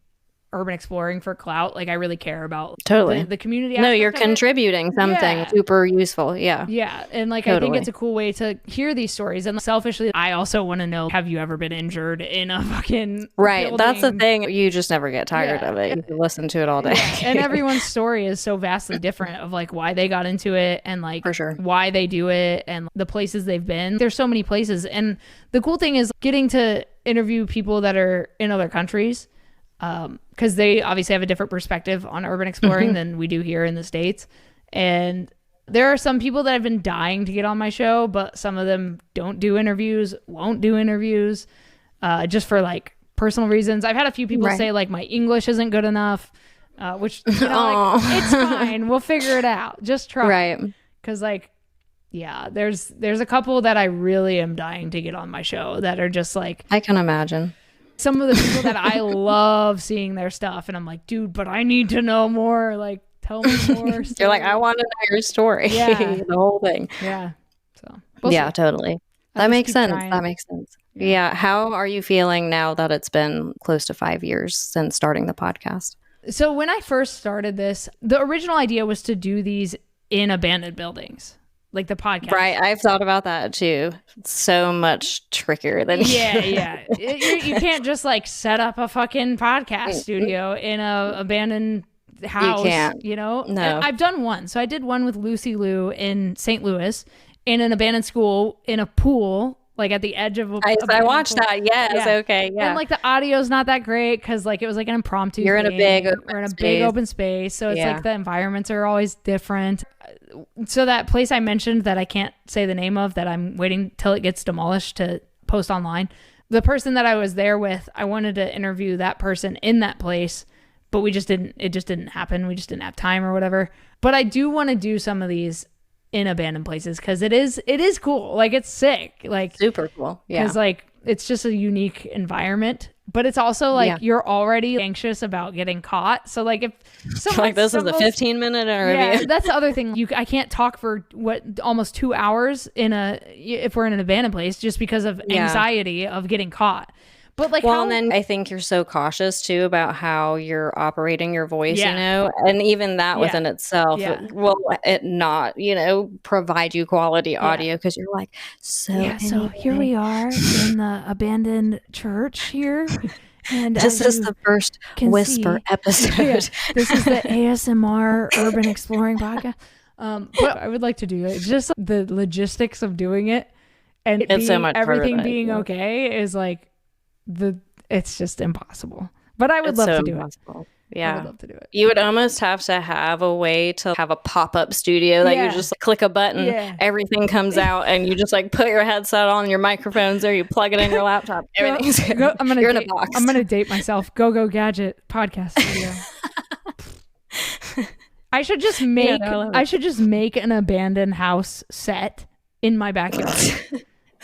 urban exploring for clout. Like, I really care about the community. No, you're contributing something super useful. Yeah. And like, I think it's a cool way to hear these stories. And selfishly, I also want to know, have you ever been injured in a fucking building? That's the thing. You just never get tired of it. You can listen to it all day. And everyone's story is so vastly different of like why they got into it and like why they do it and the places they've been. There's so many places. And the cool thing is getting to interview people that are in other countries, because they obviously have a different perspective on urban exploring than we do here in the States. And there are some people that have been dying to get on my show, but some of them don't do interviews, won't do interviews, just for like personal reasons. I've had a few people say like my English isn't good enough, which, you know, like, it's fine. We'll figure it out. Just try. Right. Cause like, there's a couple that I really am dying to get on my show that are just like, I can imagine. Some of the people that I love seeing their stuff, and I'm like, dude, but I need to know more. Like, tell me more. You're like, I want to know your story. The whole thing. Yeah. So. Totally. That makes sense. That makes sense. Yeah. How are you feeling now that it's been close to 5 years since starting the podcast? So when I first started this, the original idea was to do these in abandoned buildings. Like the podcast. Right. I've thought about that too. It's so much trickier than you can't just like set up a fucking podcast studio in a abandoned house. You can't. You know? No. And I've done one. So I did one with Lucy Liu in St. Louis in an abandoned school in a pool, like at the edge of a I watched that. Yes. Okay. Yeah. And like the audio's not that great because like it was like an impromptu. You're in a big open space. So it's like the environments are always different. So that place I mentioned that I can't say the name of, that I'm waiting till it gets demolished to post online. The person that I was there with, I wanted to interview that person in that place, but it just didn't happen. We just didn't have time or whatever. But I do want to do some of these in abandoned places because it is cool. Like, it's sick. Like, super cool. Yeah. Because like it's just a unique environment. But it's also like you're already anxious about getting caught. So like if like this is a 15-minute interview. That's the other thing. I can't talk for almost 2 hours if we're in an abandoned place just because of anxiety of getting caught. But like, and then I think you're so cautious too about how you're operating your voice, you know, and even that within itself will it not, you know, provide you quality audio because you're like, so here we are in the abandoned church here. And this is the first whisper episode. Yeah, this is the ASMR Urban Exploring podcast. But I would like to do it. Just the logistics of doing it and it's so much everything being okay is like it's just impossible. But I would love to do it. Yeah. I would love to do it. You would almost have to have a way to have a pop-up studio that you just click a button, everything comes out, and you just like put your headset on, your microphones there, you plug it in your laptop, everything's good. You're in a box. I'm going to date myself. Go Gadget podcast studio. I should just make an abandoned house set in my backyard.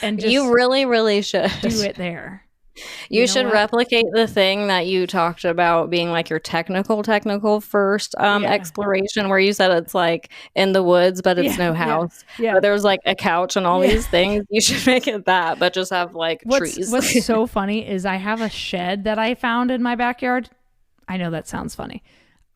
And just you really, really should do it there. You should replicate the thing that you talked about being like your technical first exploration, where you said it's like in the woods, but it's no house. Yeah. But there's like a couch and all these things. You should make it that, but just have like trees. What's so funny is I have a shed that I found in my backyard. I know that sounds funny.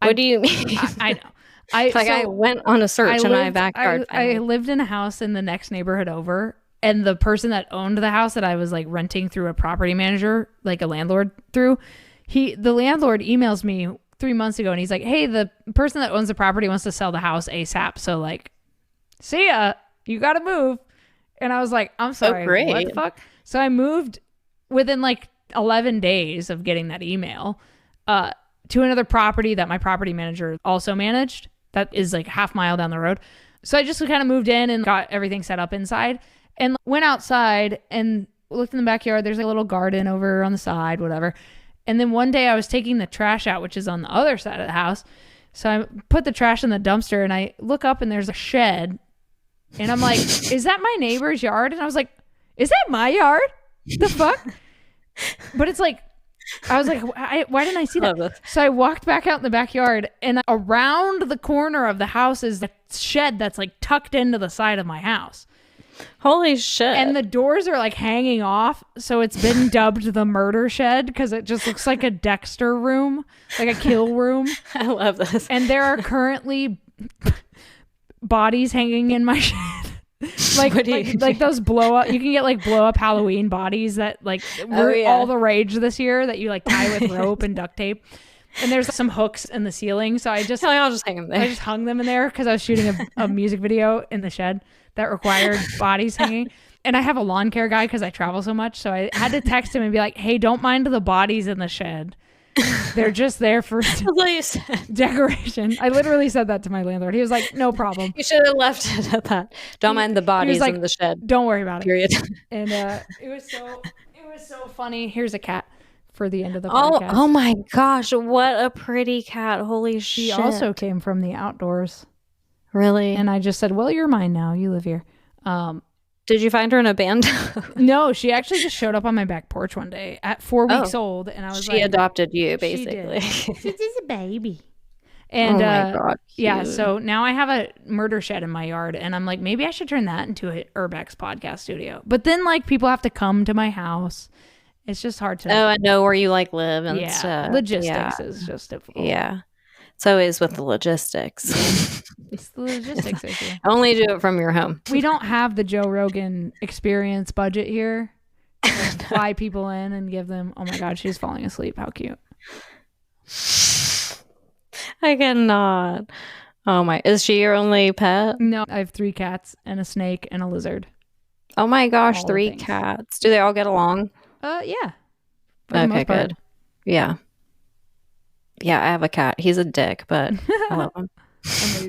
What do you mean? I know. I went on a search in my backyard. I lived in a house in the next neighborhood over. And the person that owned the house that I was like renting through a property manager, like a landlord through, the landlord emails me 3 months ago and he's like, hey, the person that owns the property wants to sell the house ASAP. So like, see ya, you got to move. And I was like, I'm sorry, what the fuck? So I moved within like 11 days of getting that email to another property that my property manager also managed. That is like half mile down the road. So I just kind of moved in and got everything set up inside. And went outside and looked in the backyard. There's a little garden over on the side, whatever. And then one day I was taking the trash out, which is on the other side of the house. So I put the trash in the dumpster and I look up and there's a shed. And I'm like, is that my neighbor's yard? And I was like, is that my yard? The fuck? But it's like, I was like, why didn't I see that? So I walked back out in the backyard and around the corner of the house is the shed that's like tucked into the side of my house. Holy shit. And the doors are like hanging off. So it's been dubbed the murder shed because it just looks like a Dexter room, like a kill room. I love this. And there are currently bodies hanging in my shed. like those blow up. You can get like blow up Halloween bodies that like were all the rage this year that you like tie with rope and duct tape. And there's some hooks in the ceiling. So I'll just hang them there. I just hung them in there because I was shooting a music video in the shed that required bodies hanging. And I have a lawn care guy because I travel so much. So I had to text him and be like, hey, don't mind the bodies in the shed. They're just there for decoration. I literally said that to my landlord. He was like, no problem. You should have left it at that. Don't mind the bodies in the shed. Don't worry about it. And it was so funny. Here's a cat for the end of the podcast. Oh my gosh. What a pretty cat. Holy shit. She also came from the outdoors. Really? And I just said, well, you're mine now. You live here. Did you find her in a band? No, she actually just showed up on my back porch one day at 4 weeks old. And I was she adopted you, basically. She's a baby. And oh my God, yeah, so now I have a murder shed in my yard. And I'm like, maybe I should turn that into an urbex podcast studio. But then like people have to come to my house. It's just hard to I know where you like live and stuff. Logistics is just difficult. Yeah. It's always with the logistics. It's the logistics issue. Only do it from your home. We don't have the Joe Rogan Experience budget here. Fly people in and give them, oh my God, she's falling asleep. How cute. I cannot. Oh my, is she your only pet? No, I have 3 cats and a snake and a lizard. Oh my gosh, 3 cats. Do they all get along? Yeah. Okay, good. Yeah. Yeah, I have a cat. He's a dick, but I love him.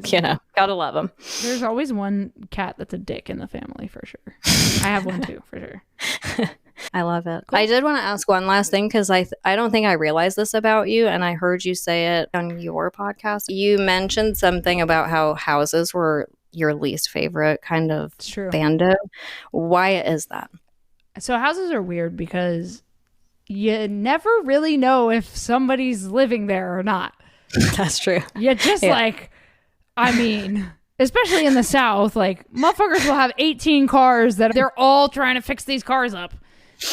You know, gotta love him. There's always one cat that's a dick in the family for sure. I have one too, for sure. I love it. Cool. I did want to ask one last thing because I don't think I realized this about you, and I heard you say it on your podcast. You mentioned something about how houses were your least favorite kind of bando. Why is that? So houses are weird because you never really know if somebody's living there or not. That's true. You just like, I mean, especially in the South, like motherfuckers will have 18 cars that they're all trying to fix these cars up,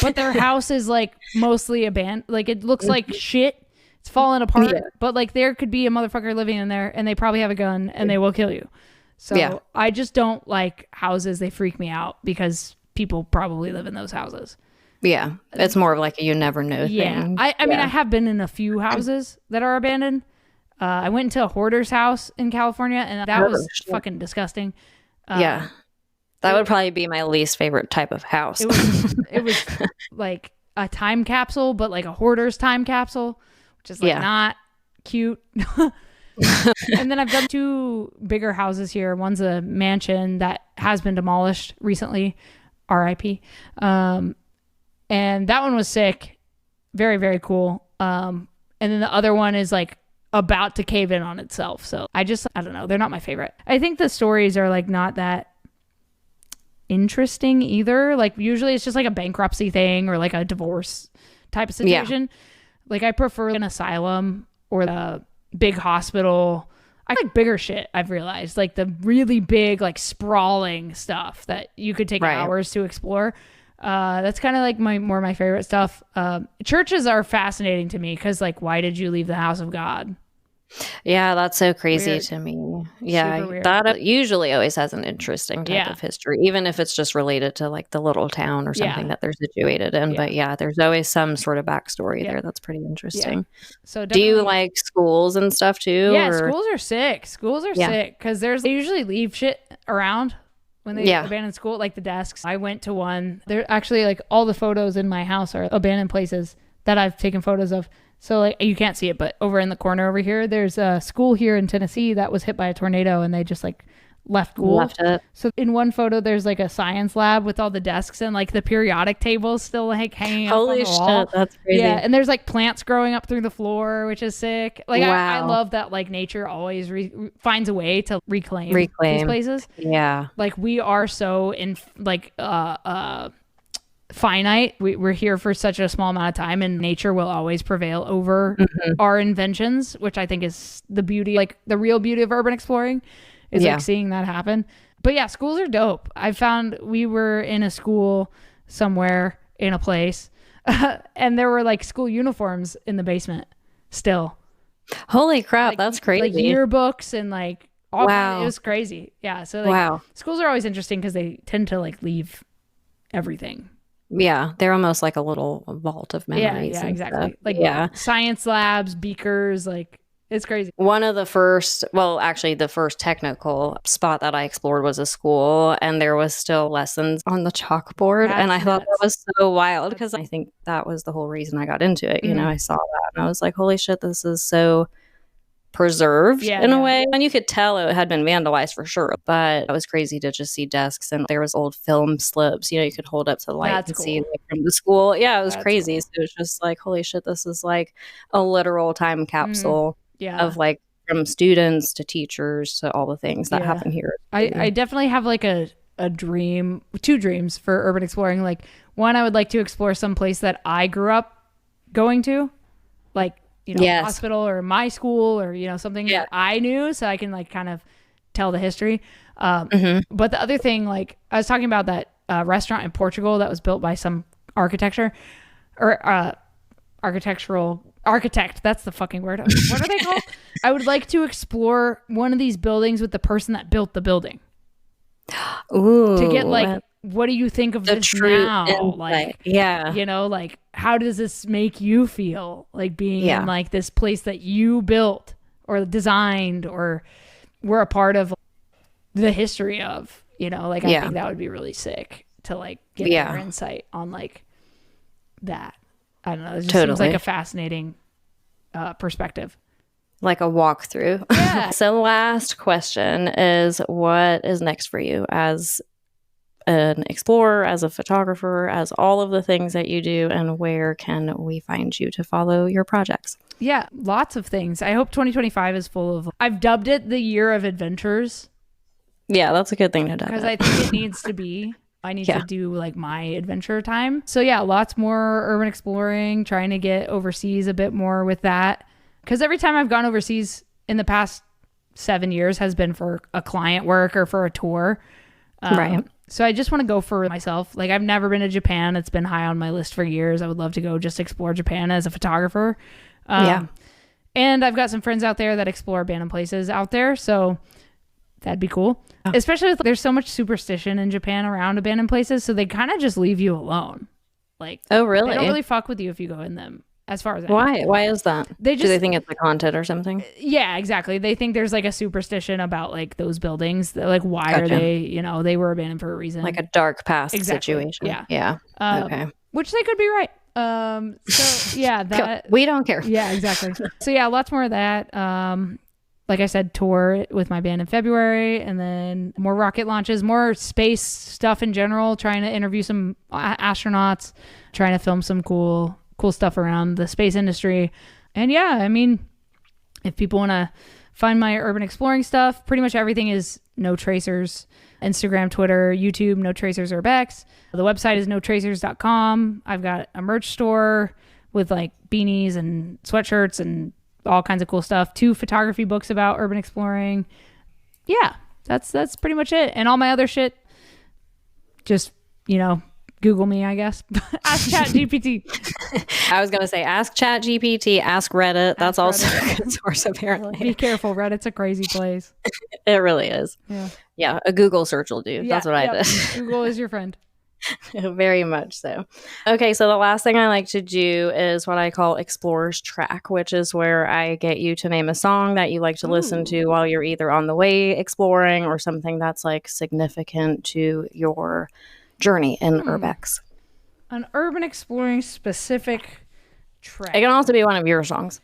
but their house is like mostly abandoned. Like it looks like shit. It's falling apart, but like there could be a motherfucker living in there and they probably have a gun and they will kill you. So I just don't like houses. They freak me out because people probably live in those houses. Yeah. It's more of like a you never know thing. I mean, I have been in a few houses that are abandoned. I went into a hoarder's house in California, and that was fucking disgusting. Yeah. That would probably be my least favorite type of house. It was like a time capsule, but like a hoarder's time capsule, which is like not cute. And then I've done 2 bigger houses here. One's a mansion that has been demolished recently, RIP. And that one was sick. Very, very cool. And then the other one is like about to cave in on itself. So I don't know. They're not my favorite. I think the stories are like not that interesting either. Like usually it's just like a bankruptcy thing or like a divorce type of situation. Like I prefer an asylum or a big hospital. I like bigger shit, I've realized. Like the really big, like sprawling stuff that you could take hours to explore. That's kind of like my favorite stuff. Churches are fascinating to me because like, why did you leave the house of God? Yeah, that's so crazy to me. Yeah, that usually always has an interesting type of history, even if it's just related to like the little town or something that they're situated in. But there's always some sort of backstory there that's pretty interesting. So do you like schools and stuff too? Yeah, schools are sick. Schools are sick because they usually leave shit around when they abandon school, like the desks. I went to one. They're actually like all the photos in my house are abandoned places that I've taken photos of. So like you can't see it, but over in the corner over here, there's a school here in Tennessee that was hit by a tornado and they just like left it. So in one photo, there's like a science lab with all the desks and like the periodic tables still like hanging up on the wall. That's crazy. Yeah, and there's like plants growing up through the floor, which is sick. Like I love that like nature always finds a way to reclaim these places. Yeah. Like we are so in like finite. We're here for such a small amount of time, and nature will always prevail over our inventions, which I think is the beauty, like the real beauty of urban exploring is like seeing that happen. But yeah, schools are dope. I found we were in a school somewhere in a place and there were like school uniforms in the basement still. Holy crap, like, that's crazy. Like yearbooks and like all it was crazy. Yeah, so like schools are always interesting because they tend to like leave everything. Yeah, they're almost like a little vault of memories. Yeah, exactly. Stuff. Like science labs, beakers, like it's crazy. One of the first, the first technical spot that I explored was a school, and there was still lessons on the chalkboard. And I thought that was so wild because I think that was the whole reason I got into it. You know, I saw that and I was like, holy shit, this is so preserved in a way. And you could tell it had been vandalized for sure, but it was crazy to just see desks and there was old film slips, you know, you could hold up to the light and see like, from the school. Yeah, it was crazy. Cool. So it was just like, holy shit, this is like a literal time capsule of like from students to teachers to all the things that happen here. I definitely have like a dream, 2 dreams for urban exploring. Like one, I would like to explore some place that I grew up going to, like you know, hospital or my school or, you know, something that I knew so I can like kind of tell the history. But the other thing, like I was talking about that restaurant in Portugal that was built by some architecture or architectural architect. That's the fucking word. What are they called? I would like to explore one of these buildings with the person that built the building. Ooh. To get like, what do you think of this now? Insight. Like, you know, like how does this make you feel like being in like this place that you built or designed or were a part of the history of, you know, like I think that would be really sick to like get their insight on like that. I don't know. It just seems like a fascinating perspective. Like a walkthrough. Yeah. So last question is, what is next for you as an explorer, as a photographer, as all of the things that you do, and where can we find you to follow your projects? Yeah, lots of things. I hope 2025 is full of, I've dubbed it the year of adventures. Yeah, that's a good thing to dub because I think it needs to be. I need to do like my adventure time. So yeah, lots more urban exploring, trying to get overseas a bit more with that. Because every time I've gone overseas in the past 7 years has been for a client work or for a tour. Right. So I just want to go for myself. Like I've never been to Japan. It's been high on my list for years. I would love to go just explore Japan as a photographer. And I've got some friends out there that explore abandoned places out there. So that'd be cool. Oh. Especially if there's so much superstition in Japan around abandoned places. So they kind of just leave you alone. Like, oh, really? They don't really fuck with you if you go in them, as far as I know. Why is that? Do they think it's like haunted or something? Yeah, exactly. They think there's like a superstition about like those buildings. They're like, why are they, you know, they were abandoned for a reason. Like a dark past situation. Yeah. Okay. Which they could be right. So yeah, that we don't care. Yeah, exactly. So yeah, lots more of that. Like I said, tour with my band in February, and then more rocket launches, more space stuff in general, trying to interview some astronauts, trying to film some cool stuff around the space industry. And yeah, I mean, if people want to find my urban exploring stuff, pretty much everything is No Tracers. Instagram, Twitter, YouTube, No Tracers urbex. The website is notracers.com. I've got a merch store with like beanies and sweatshirts and all kinds of cool stuff. 2 photography books about urban exploring. Yeah, that's pretty much it. And all my other shit, just, you know, Google me, I guess. Ask ChatGPT. I was going to say, ask ChatGPT, ask Reddit. That's also a good source, apparently. Be careful. Reddit's a crazy place. It really is. Yeah. Yeah, a Google search will do. Yeah, that's what I did. Google is your friend. Very much so. Okay, so the last thing I like to do is what I call Explorer's Track, which is where I get you to name a song that you like to listen to while you're either on the way exploring or something that's like significant to your journey in urbex. An urban exploring specific track. It can also be one of your songs.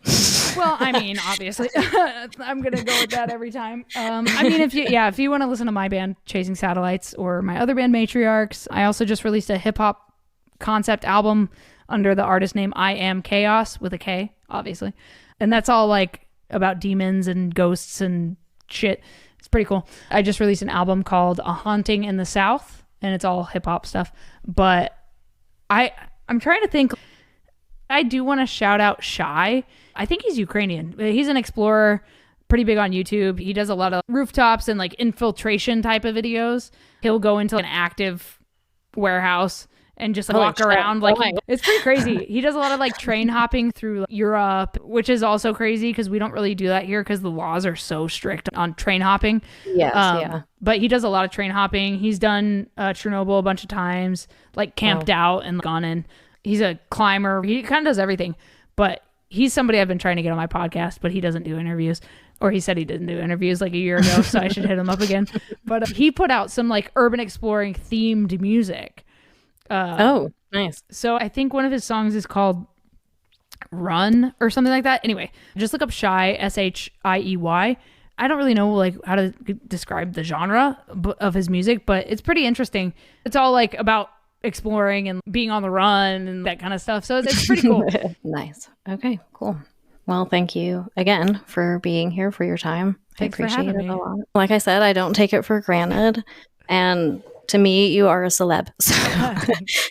Well, I mean, obviously, I'm gonna go with that every time. I mean, if you want to listen to my band Chasing Satellites or my other band Matriarchs, I also just released a hip hop concept album under the artist name I Am Chaos with a K, obviously, and that's all like about demons and ghosts and shit. It's pretty cool. I just released an album called A Haunting in the South, and it's all hip hop stuff. But I'm trying to think. I do want to shout out Shy. I think he's Ukrainian. He's an explorer, pretty big on YouTube. He does a lot of rooftops and like infiltration type of videos. He'll go into an active warehouse and just like, walk around. Like it's pretty crazy. He does a lot of like train hopping through Europe, which is also crazy because we don't really do that here because the laws are so strict on train hopping. Yes, yeah. But he does a lot of train hopping. He's done Chernobyl a bunch of times, like camped out and gone in. He's a climber. He kind of does everything, but he's somebody I've been trying to get on my podcast, but he doesn't do interviews, or he said he didn't do interviews like a year ago. So I should hit him up again. But he put out some like urban exploring themed music. Oh, nice. So I think one of his songs is called Run or something like that. Anyway, just look up Shy, Shiey. I don't really know like how to describe the genre of his music, but it's pretty interesting. It's all like about exploring and being on the run and that kind of stuff. So it's pretty cool. Nice. Okay, cool. Well, thank you again for being here, for your time. Thanks I appreciate for having it me. a lot. Like I said, I don't take it for granted. And to me, you are a celeb. So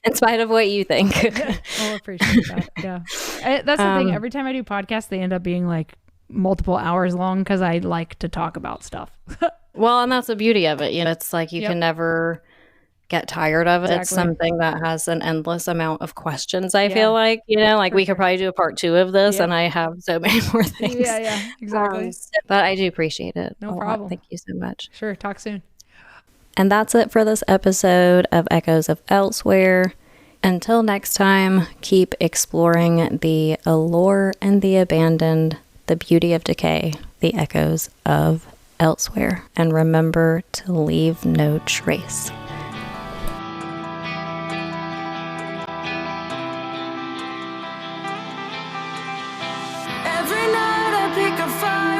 in spite of what you think. I'll appreciate that. Yeah. That's the thing. Every time I do podcasts, they end up being like multiple hours long because I like to talk about stuff. Well, and that's the beauty of it. You know, it's like you can never get tired of it. Exactly. It's something that has an endless amount of questions, I feel like, you know, like we could probably do a part 2 of this and I have so many more things. Yeah, exactly. But I do appreciate it. No problem. Thank you so much. Sure. Talk soon. And that's it for this episode of Echoes of Elsewhere. Until next time, keep exploring the allure and the abandoned, the beauty of decay, the echoes of elsewhere. And remember to leave no trace. Every night I pick a fight.